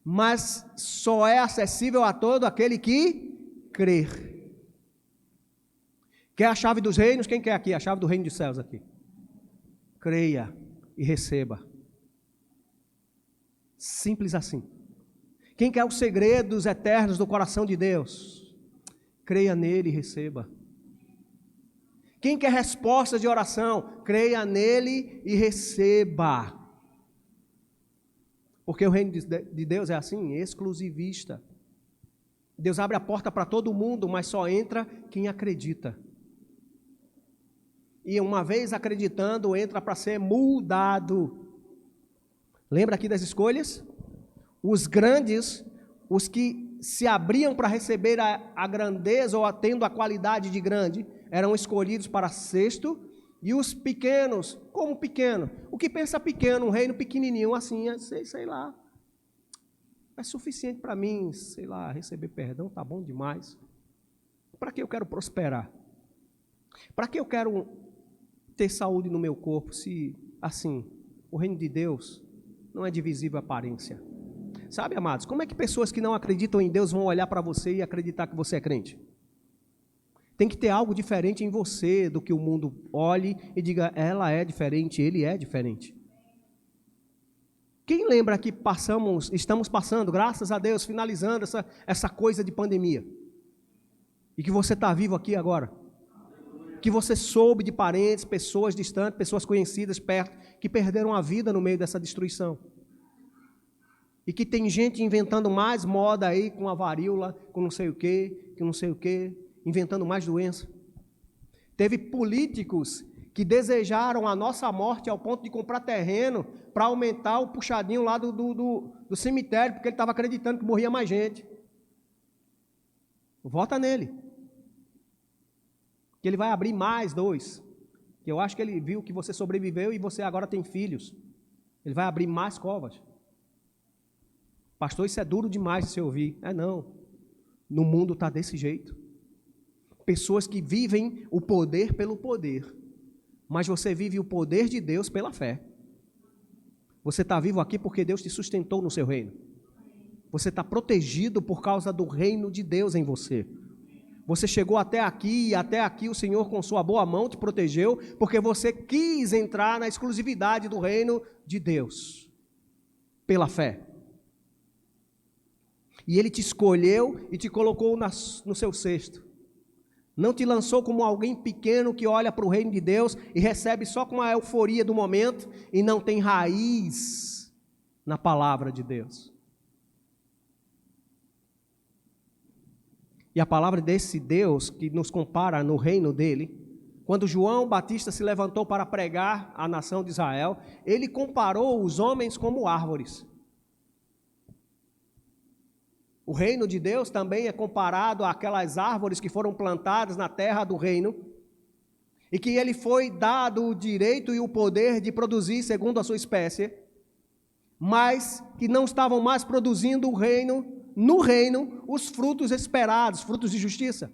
mas só é acessível a todo aquele que crer. Quer a chave dos reinos? Quem quer aqui a chave do reino dos céus aqui? Creia e receba. Simples assim. Quem quer os segredos eternos do coração de Deus? Creia nele e receba. Quem quer respostas de oração? Creia nele e receba. Porque o reino de Deus é assim, exclusivista. Deus abre a porta para todo mundo, mas só entra quem acredita. E uma vez acreditando, entra para ser mudado. Lembra aqui das escolhas? Os grandes, os que se abriam para receber a grandeza ou tendo a qualidade de grande, eram escolhidos para sexto, e os pequenos, como pequeno? O que pensa pequeno, um reino pequenininho assim, sei lá, é suficiente para mim, sei lá, receber perdão, tá bom demais. Para que eu quero prosperar? Para que eu quero ter saúde no meu corpo, se, assim, o reino de Deus não é divisível a aparência? Sabe, amados, como é que pessoas que não acreditam em Deus vão olhar para você e acreditar que você é crente? Tem que ter algo diferente em você do que o mundo olhe e diga, ela é diferente, ele é diferente. Quem lembra que estamos passando, graças a Deus, finalizando essa coisa de pandemia? E que você está vivo aqui agora? Que você soube de parentes, pessoas distantes, pessoas conhecidas perto, que perderam a vida no meio dessa destruição. E que tem gente inventando mais moda aí com a varíola, com não sei o quê, inventando mais doença. Teve políticos que desejaram a nossa morte ao ponto de comprar terreno para aumentar o puxadinho lá do cemitério, porque ele estava acreditando que morria mais gente. Vota nele. Que ele vai abrir mais 2. Que eu acho que ele viu que você sobreviveu e você agora tem filhos. Ele vai abrir mais covas. Pastor, isso é duro demais de se ouvir. Não. No mundo está desse jeito. Pessoas que vivem o poder pelo poder. Mas você vive o poder de Deus pela fé. Você está vivo aqui porque Deus te sustentou no seu reino. Você está protegido por causa do reino de Deus em você. Você chegou até aqui, e até aqui o Senhor com sua boa mão te protegeu, porque você quis entrar na exclusividade do reino de Deus, pela fé. E Ele te escolheu e te colocou no seu cesto. Não te lançou como alguém pequeno que olha para o reino de Deus e recebe só com a euforia do momento e não tem raiz na palavra de Deus. E a palavra desse Deus que nos compara no reino dele, quando João Batista se levantou para pregar à nação de Israel, ele comparou os homens como árvores. O reino de Deus também é comparado àquelas árvores que foram plantadas na terra do reino e que ele foi dado o direito e o poder de produzir segundo a sua espécie, mas que não estavam mais produzindo no reino, os frutos esperados, frutos de justiça.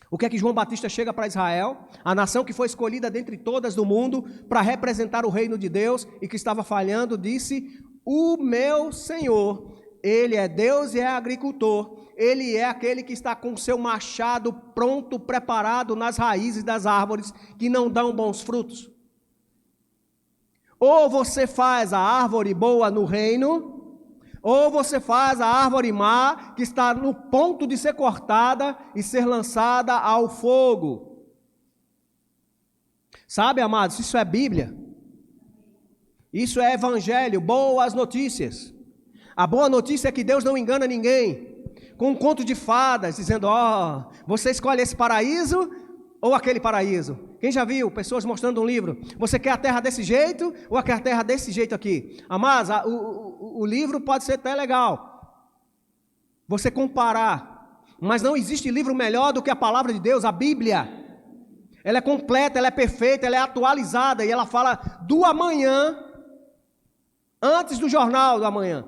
O que é que João Batista chega para Israel, a nação que foi escolhida dentre todas do mundo para representar o reino de Deus e que estava falhando, disse: o meu Senhor, Ele é Deus e é agricultor, Ele é aquele que está com o seu machado pronto, preparado nas raízes das árvores que não dão bons frutos. Ou você faz a árvore boa no reino, ou você faz a árvore má, que está no ponto de ser cortada e ser lançada ao fogo. Sabe, amados, isso é Bíblia. Isso é Evangelho, boas notícias. A boa notícia é que Deus não engana ninguém. Com um conto de fadas, dizendo, você escolhe esse paraíso ou aquele paraíso. Quem já viu pessoas mostrando um livro? Você quer a terra desse jeito ou quer a terra desse jeito aqui? Amados, o livro pode ser até legal, você comparar, mas não existe livro melhor do que a palavra de Deus, a Bíblia. ela é completa, ela é perfeita, ela é atualizada, e ela fala do amanhã, antes do jornal do amanhã.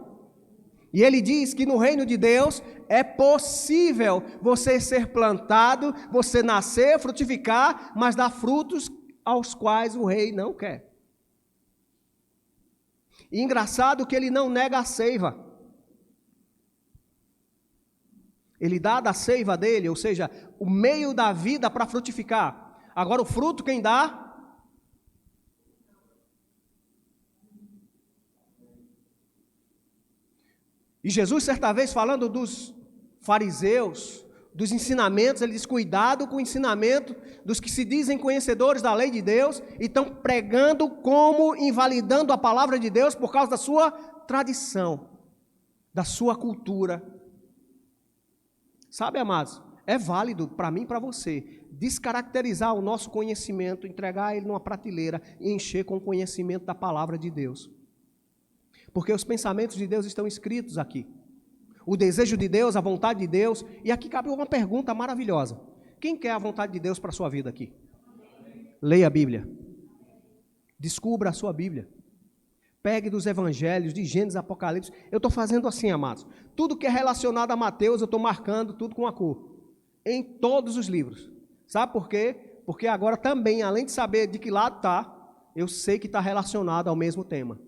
E ele diz que no reino de Deus é possível você ser plantado, você nascer, frutificar, mas dar frutos aos quais o rei não quer. E engraçado que ele não nega a seiva. Ele dá da seiva dele, ou seja, o meio da vida para frutificar. Agora o fruto quem dá? E Jesus, certa vez, falando dos fariseus, dos ensinamentos, ele diz: cuidado com o ensinamento dos que se dizem conhecedores da lei de Deus e estão pregando como invalidando a palavra de Deus por causa da sua tradição, da sua cultura. Sabe, amados, é válido para mim e para você descaracterizar o nosso conhecimento, entregar ele numa prateleira e encher com o conhecimento da palavra de Deus. Porque os pensamentos de Deus estão escritos aqui. O desejo de Deus, a vontade de Deus. E aqui cabe uma pergunta maravilhosa. Quem quer a vontade de Deus para a sua vida aqui? Leia a Bíblia. Descubra a sua Bíblia. Pegue dos evangelhos, de Gênesis, Apocalipse. Eu estou fazendo assim, amados. Tudo que é relacionado a Mateus, eu estou marcando tudo com a cor. Em todos os livros. Sabe por quê? Porque agora também, além de saber de que lado está, eu sei que está relacionado ao mesmo tema.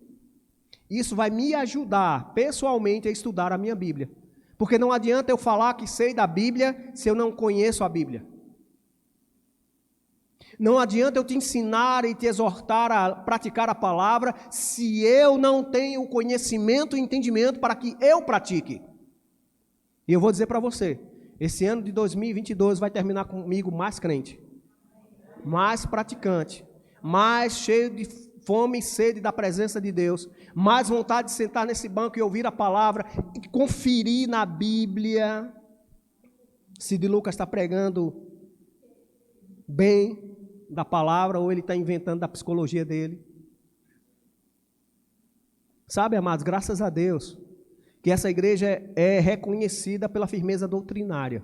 Isso vai me ajudar pessoalmente a estudar a minha Bíblia. Porque não adianta eu falar que sei da Bíblia se eu não conheço a Bíblia. Não adianta eu te ensinar e te exortar a praticar a palavra se eu não tenho o conhecimento e entendimento para que eu pratique. E eu vou dizer para você, esse ano de 2022 vai terminar comigo mais crente, mais praticante, mais cheio de fome e sede da presença de Deus, mais vontade de sentar nesse banco e ouvir a palavra, e conferir na Bíblia se de Lucas está pregando bem da palavra ou ele está inventando da psicologia dele. Sabe, amados, graças a Deus, que essa igreja é reconhecida pela firmeza doutrinária.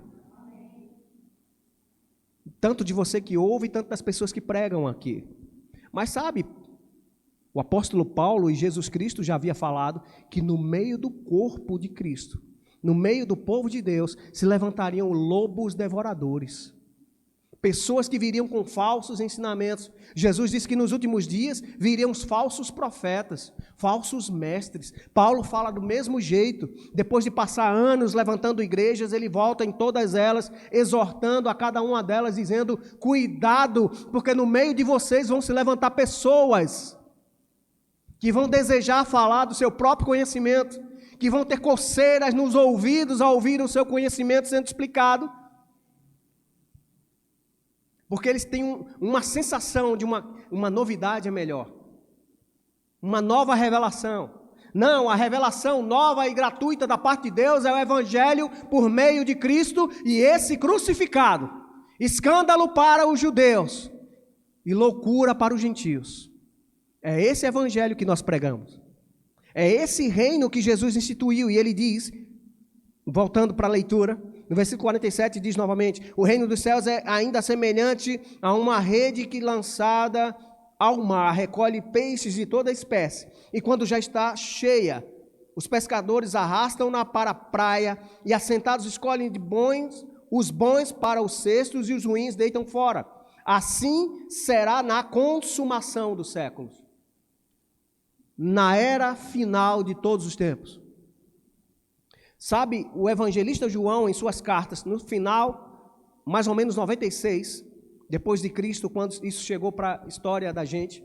Tanto de você que ouve, tanto das pessoas que pregam aqui. Mas sabe, o apóstolo Paulo e Jesus Cristo já havia falado que no meio do corpo de Cristo, no meio do povo de Deus, se levantariam lobos devoradores. Pessoas que viriam com falsos ensinamentos. Jesus disse que nos últimos dias viriam os falsos profetas, falsos mestres. Paulo fala do mesmo jeito. Depois de passar anos levantando igrejas, ele volta em todas elas, exortando a cada uma delas, dizendo: cuidado, porque no meio de vocês vão se levantar pessoas que vão desejar falar do seu próprio conhecimento, que vão ter coceiras nos ouvidos ao ouvir o seu conhecimento sendo explicado, porque eles têm uma sensação de uma novidade é melhor, uma nova revelação. Não, a revelação nova e gratuita da parte de Deus é o Evangelho por meio de Cristo e esse crucificado, escândalo para os judeus e loucura para os gentios. É esse evangelho que nós pregamos. É esse reino que Jesus instituiu. E ele diz, voltando para a leitura, no versículo 47 diz novamente: o reino dos céus é ainda semelhante a uma rede que lançada ao mar recolhe peixes de toda espécie. E quando já está cheia, os pescadores arrastam-na para a praia e assentados escolhem os bons para os cestos e os ruins deitam fora. Assim será na consumação dos séculos. Na era final de todos os tempos. Sabe, o evangelista João, em suas cartas, no final, mais ou menos 96, depois de Cristo, quando isso chegou para a história da gente,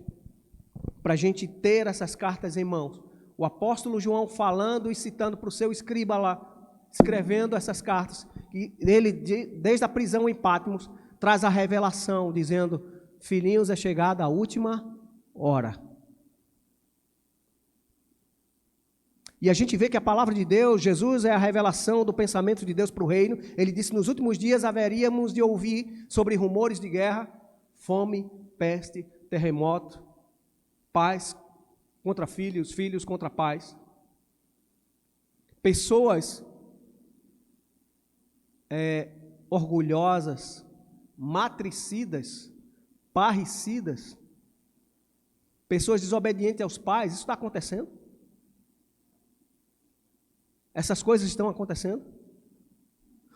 para a gente ter essas cartas em mãos, o apóstolo João falando e citando para o seu escriba lá, escrevendo essas cartas, e ele, desde a prisão em Patmos, traz a revelação, dizendo: filhinhos, é chegada a última hora. E a gente vê que a palavra de Deus, Jesus é a revelação do pensamento de Deus para o reino. Ele disse: nos últimos dias haveríamos de ouvir sobre rumores de guerra, fome, peste, terremoto, pais contra filhos, filhos contra pais. Pessoas orgulhosas, matricidas, parricidas, pessoas desobedientes aos pais. Isso está acontecendo? Essas coisas estão acontecendo?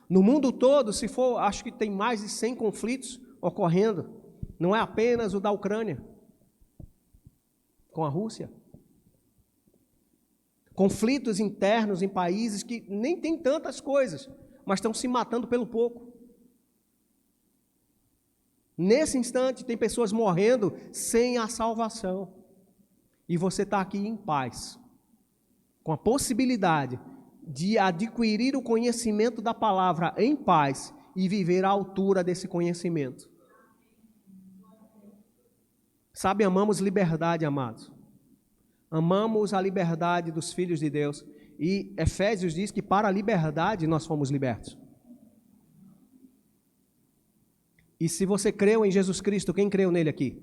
No mundo todo, se for, acho que tem mais de 100 conflitos ocorrendo. Não é apenas o da Ucrânia com a Rússia. Conflitos internos em países que nem tem tantas coisas, mas estão se matando pelo pouco. Nesse instante, tem pessoas morrendo sem a salvação. E você está aqui em paz, com a possibilidade de adquirir o conhecimento da palavra em paz e viver à altura desse conhecimento. Sabe, amamos liberdade, amados. Amamos a liberdade dos filhos de Deus. E Efésios diz que para a liberdade nós fomos libertos. E se você creu em Jesus Cristo, quem creu nele aqui?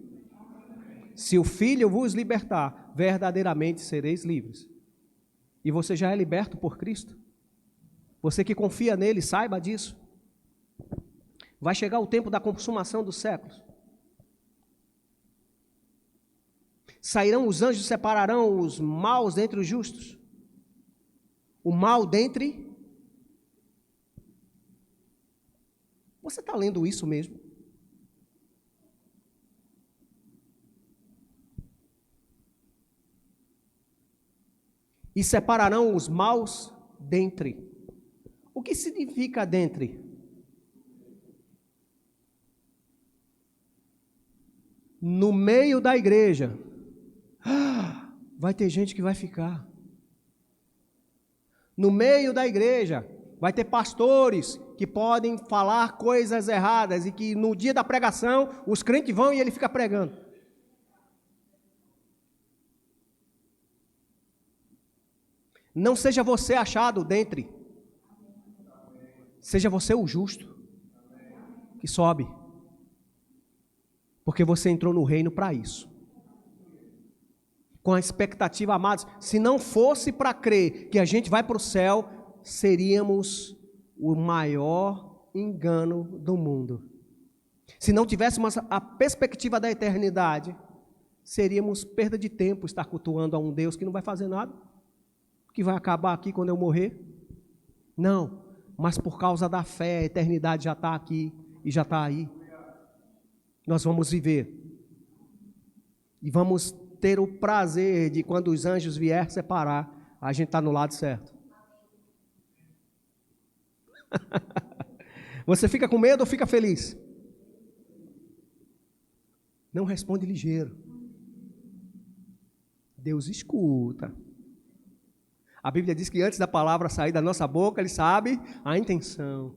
Se o Filho vos libertar, verdadeiramente sereis livres. E você já é liberto por Cristo. Você que confia nele, saiba disso. Vai chegar o tempo da consumação dos séculos. Sairão os anjos, separarão os maus dentre os justos. O mal dentre... Você está lendo isso mesmo? E separarão os maus dentre. O que significa dentre? No meio da igreja. Vai ter gente que vai ficar. No meio da igreja, vai ter pastores que podem falar coisas erradas e que no dia da pregação, os crentes vão e ele fica pregando. Não seja você achado dentre. Seja você o justo que sobe. Porque você entrou no reino para isso. Com a expectativa, amados, se não fosse para crer que a gente vai para o céu, seríamos o maior engano do mundo. Se não tivéssemos a perspectiva da eternidade, seríamos perda de tempo estar cultuando a um Deus que não vai fazer nada, que vai acabar aqui quando eu morrer. Não, mas por causa da fé, a eternidade já está aqui e já está aí. Nós vamos viver e vamos ter o prazer de, quando os anjos vier separar, a gente está no lado certo. Você fica com medo ou fica feliz? Não responde ligeiro. Deus escuta. A Bíblia diz que antes da palavra sair da nossa boca, Ele sabe a intenção.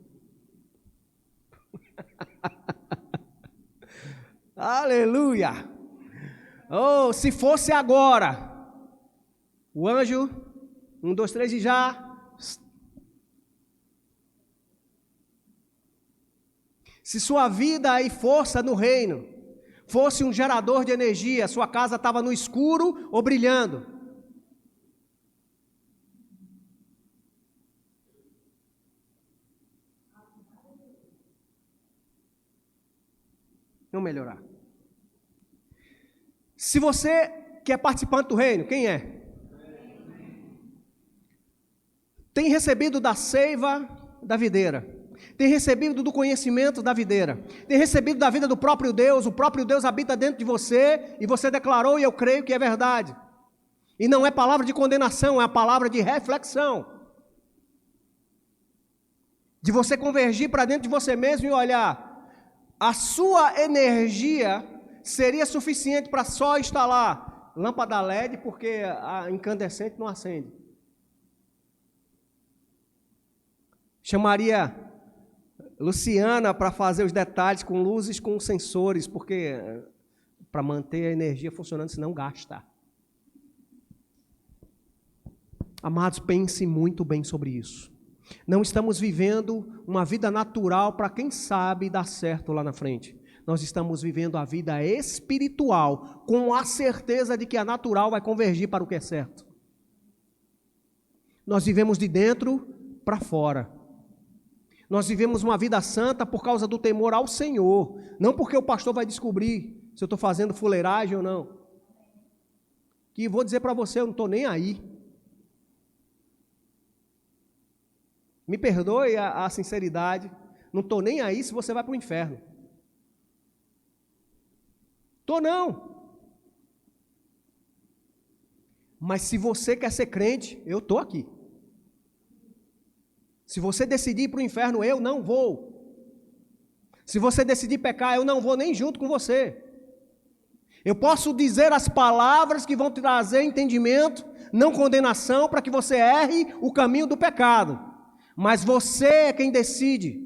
Aleluia! Oh, se fosse agora, o anjo, 1, 2, 3 e já. Se sua vida e força no reino fosse um gerador de energia, sua casa estava no escuro ou brilhando. Vamos melhorar. Se você que é participante do reino, quem é? Tem recebido da seiva da videira. Tem recebido do conhecimento da videira. Tem recebido da vida do próprio Deus. O próprio Deus habita dentro de você. E você declarou, e eu creio que é verdade. E não é palavra de condenação, é a palavra de reflexão. De você convergir para dentro de você mesmo e olhar. A sua energia seria suficiente para só instalar lâmpada LED, porque a incandescente não acende. Chamaria Luciana para fazer os detalhes com luzes, com sensores, porque para manter a energia funcionando, senão gasta. Amados, pense muito bem sobre isso. Não estamos vivendo uma vida natural para quem sabe dar certo lá na frente. Nós estamos vivendo a vida espiritual com a certeza de que a natural vai convergir para o que é certo. Nós vivemos de dentro para fora. Nós vivemos uma vida santa por causa do temor ao Senhor, não porque o pastor vai descobrir se eu estou fazendo fuleiragem ou não. E vou dizer para você, eu não estou nem aí. Me perdoe a sinceridade, não estou nem aí se você vai para o inferno. Estou não. Mas se você quer ser crente, eu estou aqui. Se você decidir ir para o inferno, eu não vou. Se você decidir pecar, eu não vou nem junto com você. Eu posso dizer as palavras que vão trazer entendimento, não condenação, para que você erre o caminho do pecado. Mas você é quem decide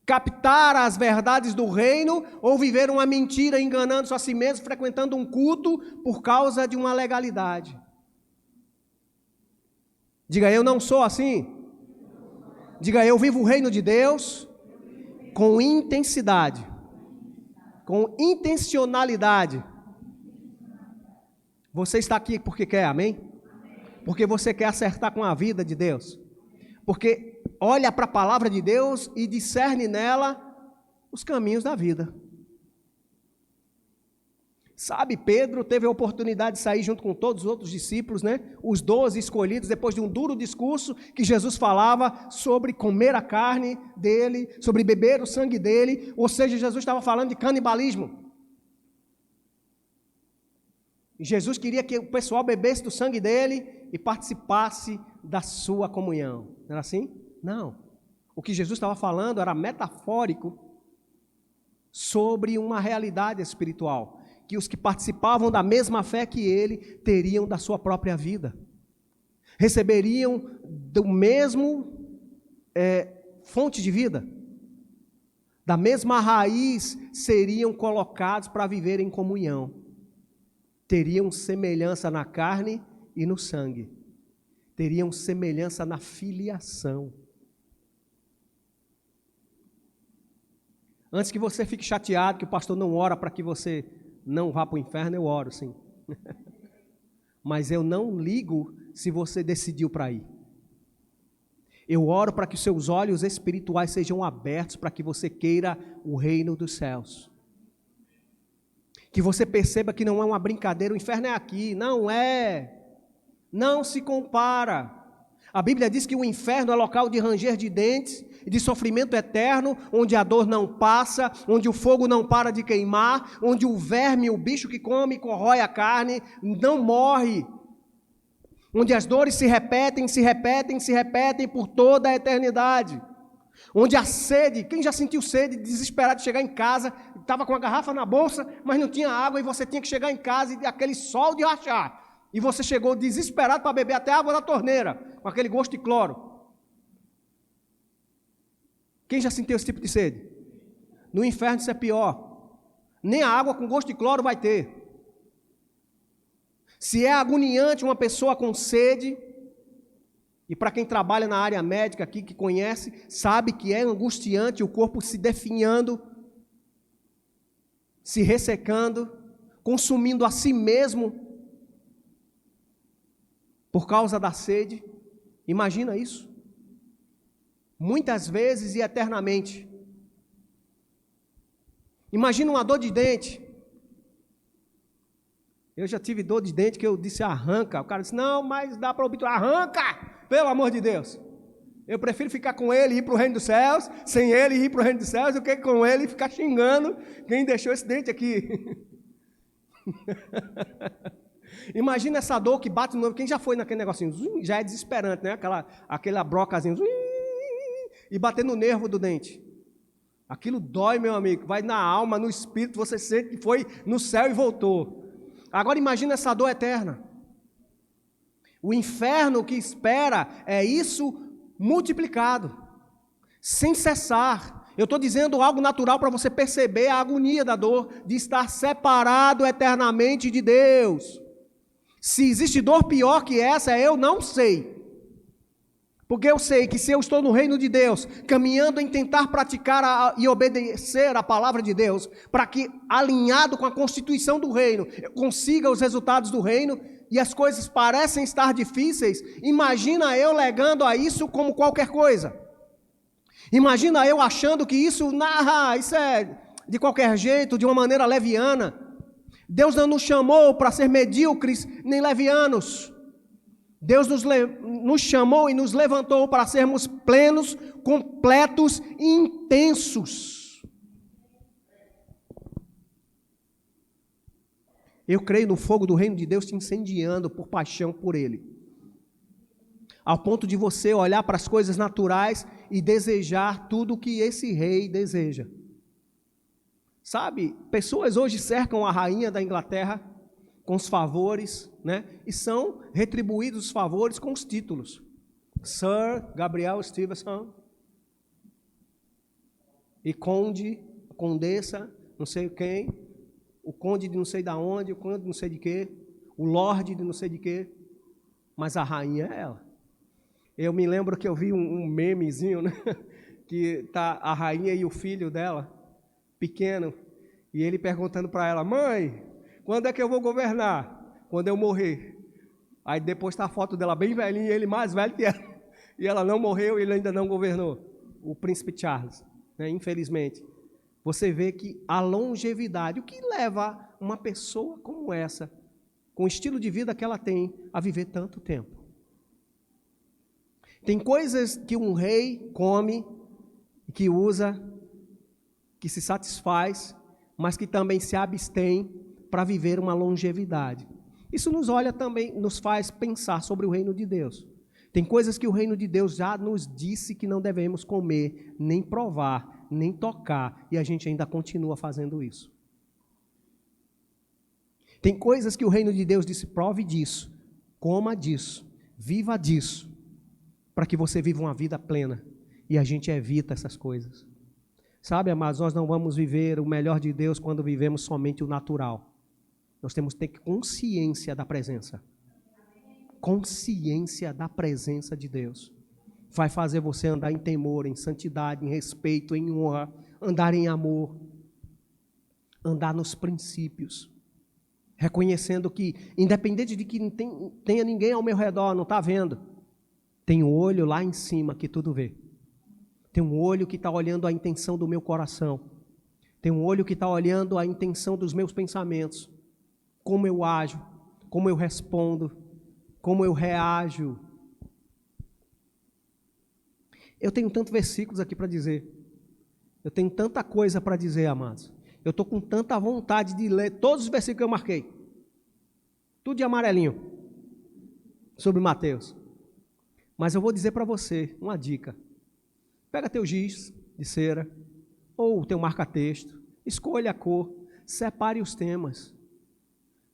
captar as verdades do reino ou viver uma mentira enganando-se a si mesmo, frequentando um culto por causa de uma legalidade. Diga, eu não sou assim. Diga, eu vivo o reino de Deus com intensidade, com intencionalidade. Você está aqui porque quer, amém? Porque você quer acertar com a vida de Deus. Porque olha para a palavra de Deus e discerne nela os caminhos da vida. Sabe, Pedro teve a oportunidade de sair junto com todos os outros discípulos, né? Os 12 escolhidos, depois de um duro discurso que Jesus falava sobre comer a carne dele, sobre beber o sangue dele, ou seja, Jesus estava falando de canibalismo. E Jesus queria que o pessoal bebesse do sangue dele e participasse da sua comunhão. Não era assim? Não. O que Jesus estava falando era metafórico sobre uma realidade espiritual, que os que participavam da mesma fé que ele teriam da sua própria vida, receberiam do mesmo fonte de vida, da mesma raiz, seriam colocados para viver em comunhão, teriam semelhança na carne e no sangue, teriam semelhança na filiação. Antes que você fique chateado que o pastor não ora para que você não vá para o inferno, eu oro, sim. Mas eu não ligo se você decidiu para ir. Eu oro para que os seus olhos espirituais sejam abertos para que você queira o reino dos céus. Que você perceba que não é uma brincadeira, o inferno é aqui, não é. Não se compara. A Bíblia diz que o inferno é local de ranger de dentes e de sofrimento eterno, onde a dor não passa, onde o fogo não para de queimar, onde o verme, o bicho que come e corrói a carne, não morre, onde as dores se repetem por toda a eternidade, onde a sede, quem já sentiu sede, desesperado de chegar em casa, estava com a garrafa na bolsa, mas não tinha água e você tinha que chegar em casa e aquele sol de rachar, e você chegou desesperado para beber até a água da torneira, com aquele gosto de cloro. Quem já sentiu esse tipo de sede? No inferno isso é pior. Nem a água com gosto de cloro vai ter. Se é agoniante uma pessoa com sede, e para quem trabalha na área médica aqui, que conhece, sabe que é angustiante o corpo se definhando, se ressecando, consumindo a si mesmo, por causa da sede. Imagina isso. Muitas vezes e eternamente. Imagina uma dor de dente. Eu já tive dor de dente que eu disse arranca. O cara disse, não, mas dá para obturar. Arranca, pelo amor de Deus. Eu prefiro ficar com ele e ir para o reino dos céus, sem ele ir para o reino dos céus, do que com ele e ficar xingando quem deixou esse dente aqui. Imagina essa dor que bate no... Quem já foi naquele negocinho? Já é desesperante, né? Aquela brocazinha. E bater no nervo do dente. Aquilo dói, meu amigo. Vai na alma, no espírito. Você sente que foi no céu e voltou. Agora imagina essa dor eterna. O inferno que espera é isso multiplicado. Sem cessar. Eu estou dizendo algo natural para você perceber a agonia da dor de estar separado eternamente de Deus. Se existe dor pior que essa, eu não sei. Porque eu sei que se eu estou no reino de Deus, caminhando em tentar praticar e obedecer a palavra de Deus, para que, alinhado com a constituição do reino, eu consiga os resultados do reino, e as coisas parecem estar difíceis, imagina eu legando a isso como qualquer coisa. Imagina eu achando que isso é de qualquer jeito, de uma maneira leviana. Deus não nos chamou para ser medíocres nem levianos. Deus nos chamou e nos levantou para sermos plenos, completos e intensos. Eu creio no fogo do reino de Deus te incendiando por paixão por Ele. Ao ponto de você olhar para as coisas naturais e desejar tudo o que esse rei deseja. Sabe, pessoas hoje cercam a rainha da Inglaterra com os favores, né? E são retribuídos os favores com os títulos. Sir Gabriel Stevenson, e conde, condessa, não sei quem, o conde de não sei da onde, o conde de não sei de quê, o lorde de não sei de quê, mas a rainha é ela. Eu me lembro que eu vi um memezinho, né? Que tá a rainha e o filho dela, pequeno, e ele perguntando para ela: mãe, quando é que eu vou governar? Quando eu morrer. Aí depois está a foto dela bem velhinha, ele mais velho que ela. E ela não morreu e ele ainda não governou. O príncipe Charles, né? Infelizmente. Você vê que a longevidade, o que leva uma pessoa como essa, com o estilo de vida que ela tem, a viver tanto tempo? Tem coisas que um rei come, que usa, que se satisfaz, mas que também se abstém para viver uma longevidade. Isso nos faz pensar sobre o reino de Deus. Tem coisas que o reino de Deus já nos disse que não devemos comer, nem provar, nem tocar, e a gente ainda continua fazendo isso. Tem coisas que o reino de Deus disse: prove disso, coma disso, viva disso, para que você viva uma vida plena, e a gente evita essas coisas. Sabe, amados, nós não vamos viver o melhor de Deus quando vivemos somente o natural. Nós temos que ter consciência da presença. Consciência da presença de Deus. Vai fazer você andar em temor, em santidade, em respeito, em honra, andar em amor, andar nos princípios. Reconhecendo que, independente de que não tenha ninguém ao meu redor, não está vendo, tem um olho lá em cima que tudo vê. Tem um olho que está olhando a intenção do meu coração. Tem um olho que está olhando a intenção dos meus pensamentos. Como eu ajo, como eu respondo, como eu reajo. Eu tenho tantos versículos aqui para dizer. Eu tenho tanta coisa para dizer, amados. Eu estou com tanta vontade de ler todos os versículos que eu marquei. Tudo de amarelinho. Sobre Mateus. Mas eu vou dizer para você uma dica. Pega teu giz de cera, ou teu marca-texto, escolha a cor, separe os temas,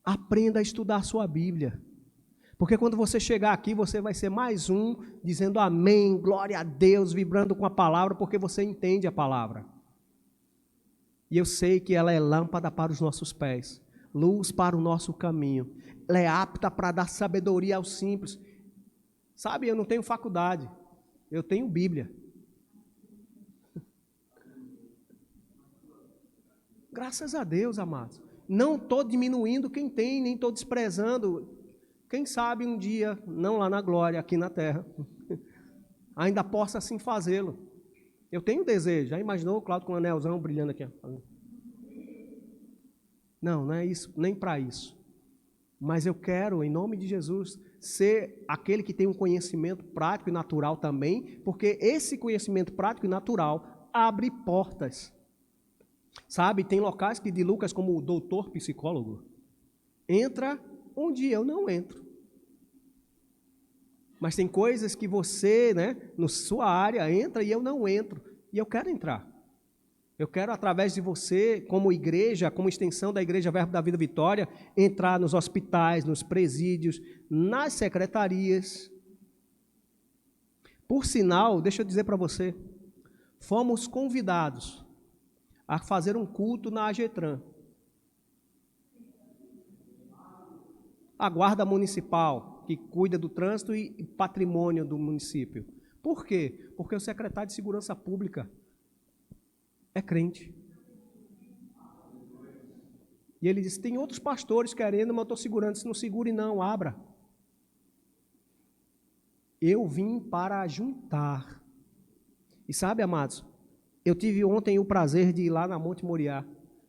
aprenda a estudar a sua Bíblia, porque quando você chegar aqui, você vai ser mais um, dizendo amém, glória a Deus, vibrando com a palavra, porque você entende a palavra. E eu sei que ela é lâmpada para os nossos pés, luz para o nosso caminho, ela é apta para dar sabedoria aos simples. Sabe, eu não tenho faculdade, eu tenho Bíblia. Graças a Deus, amados. Não estou diminuindo quem tem, nem estou desprezando. Quem sabe um dia, não lá na glória, aqui na terra, ainda possa assim fazê-lo. Eu tenho desejo. Já imaginou o Cláudio com um anelzão brilhando aqui? Não é isso, nem para isso. Mas eu quero, em nome de Jesus, ser aquele que tem um conhecimento prático e natural também, porque esse conhecimento prático e natural abre portas. Sabe, tem locais que de Lucas, como o doutor psicólogo, entra onde eu não entro. Mas tem coisas que você, né, na sua área, entra e eu não entro. E eu quero entrar. Eu quero, através de você, como igreja, como extensão da Igreja Verbo da Vida Vitória, entrar nos hospitais, nos presídios, nas secretarias. Por sinal, deixa eu dizer para você, fomos convidados a fazer um culto na AGETRAN. A guarda municipal, que cuida do trânsito e patrimônio do município. Por quê? Porque o secretário de Segurança Pública é crente. E ele disse, tem outros pastores querendo, mas eu estou segurando. Se não segure não, abra. Eu vim para juntar. E sabe, amados, eu tive ontem o prazer de ir lá na Monte Moriá,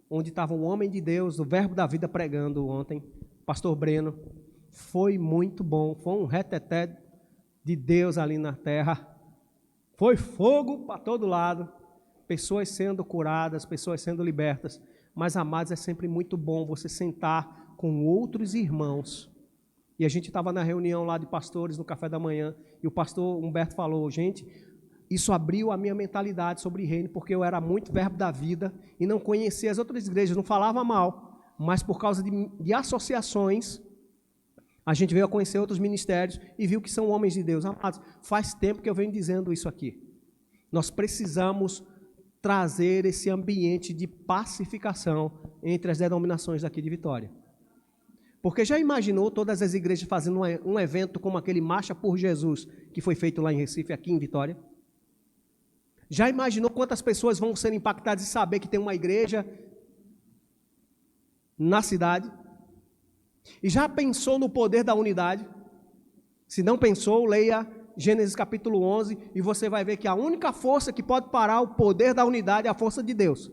onde estava um homem de Deus, o Verbo da Vida pregando ontem, pastor Breno. Foi muito bom, foi um reteté de Deus ali na terra. Foi fogo para todo lado, pessoas sendo curadas, pessoas sendo libertas. Mas, amados, é sempre muito bom você sentar com outros irmãos. E a gente estava na reunião lá de pastores no café da manhã, e o pastor Humberto falou, gente, isso abriu a minha mentalidade sobre reino, porque eu era muito Verbo da Vida e não conhecia as outras igrejas, não falava mal, mas por causa de associações, a gente veio a conhecer outros ministérios e viu que são homens de Deus. Amados, faz tempo que eu venho dizendo isso aqui. Nós precisamos trazer esse ambiente de pacificação entre as denominações daqui de Vitória. Porque já imaginou todas as igrejas fazendo um evento como aquele Marcha por Jesus, que foi feito lá em Recife, aqui em Vitória? Já imaginou quantas pessoas vão ser impactadas de saber que tem uma igreja na cidade? E já pensou no poder da unidade? Se não pensou, leia Gênesis capítulo 11 e você vai ver que a única força que pode parar o poder da unidade é a força de Deus.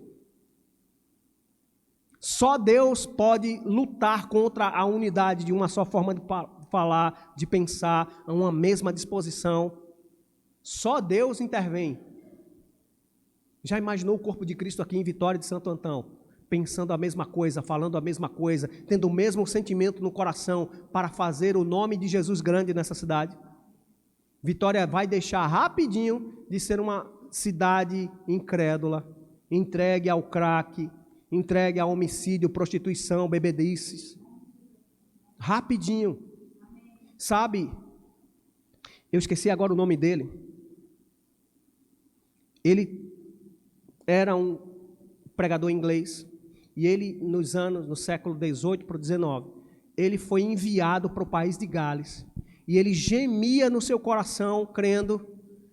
Só Deus pode lutar contra a unidade de uma só forma de falar, de pensar, uma mesma disposição. Só Deus intervém. Já imaginou o corpo de Cristo aqui em Vitória de Santo Antão? Pensando a mesma coisa, falando a mesma coisa, tendo o mesmo sentimento no coração para fazer o nome de Jesus grande nessa cidade? Vitória vai deixar rapidinho de ser uma cidade incrédula, entregue ao crack, entregue a homicídio, prostituição, bebedices. Rapidinho. Sabe, eu esqueci agora o nome dele. Ele era um pregador inglês. E ele, no século XVIII para o XIX, ele foi enviado para o país de Gales. E ele gemia no seu coração, crendo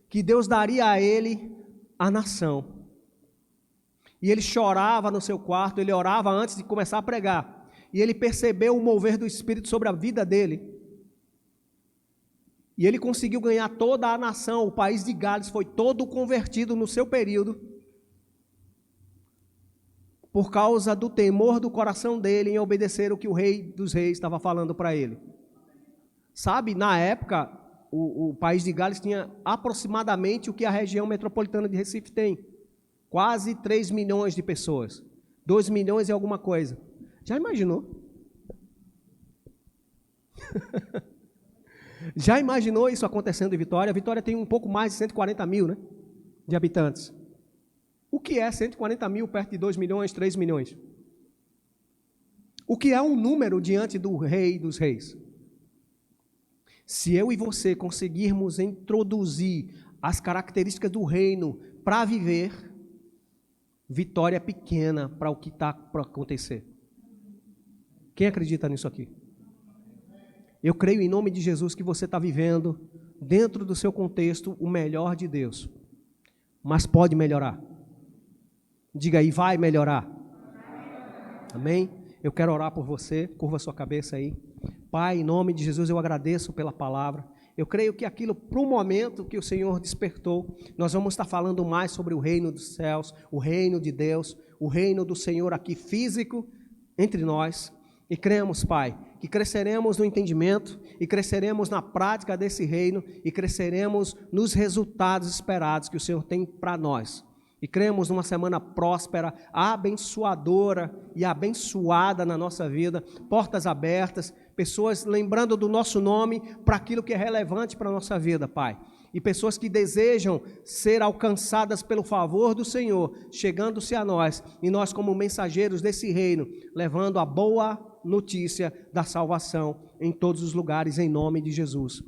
que Deus daria a ele a nação. E ele chorava no seu quarto, ele orava antes de começar a pregar. E ele percebeu o mover do Espírito sobre a vida dele. E ele conseguiu ganhar toda a nação, o país de Gales foi todo convertido no seu período, por causa do temor do coração dele em obedecer o que o Rei dos Reis estava falando para ele. Sabe, na época, o país de Gales tinha aproximadamente o que a região metropolitana de Recife tem. Quase 3 milhões de pessoas. 2 milhões e alguma coisa. Já imaginou? Já imaginou isso acontecendo em Vitória? Vitória tem um pouco mais de 140 mil, né, de habitantes. O que é 140 mil perto de 2 milhões, 3 milhões? O que é um número diante do Rei dos Reis? Se eu e você conseguirmos introduzir as características do reino para viver, Vitória é pequena para o que está para acontecer. Quem acredita nisso aqui? Eu creio em nome de Jesus que você está vivendo, dentro do seu contexto, o melhor de Deus. Mas pode melhorar. Diga aí, vai melhorar. Amém? Eu quero orar por você, curva sua cabeça aí. Pai, em nome de Jesus, eu agradeço pela palavra. Eu creio que aquilo, para o momento que o Senhor despertou, nós vamos estar falando mais sobre o reino dos céus, o reino de Deus, o reino do Senhor aqui físico entre nós. E cremos, Pai, que cresceremos no entendimento e cresceremos na prática desse reino e cresceremos nos resultados esperados que o Senhor tem para nós. E cremos numa semana próspera, abençoadora e abençoada na nossa vida, portas abertas, pessoas lembrando do nosso nome para aquilo que é relevante para a nossa vida, Pai. E pessoas que desejam ser alcançadas pelo favor do Senhor, chegando-se a nós, e nós como mensageiros desse reino, levando a boa notícia da salvação em todos os lugares, em nome de Jesus.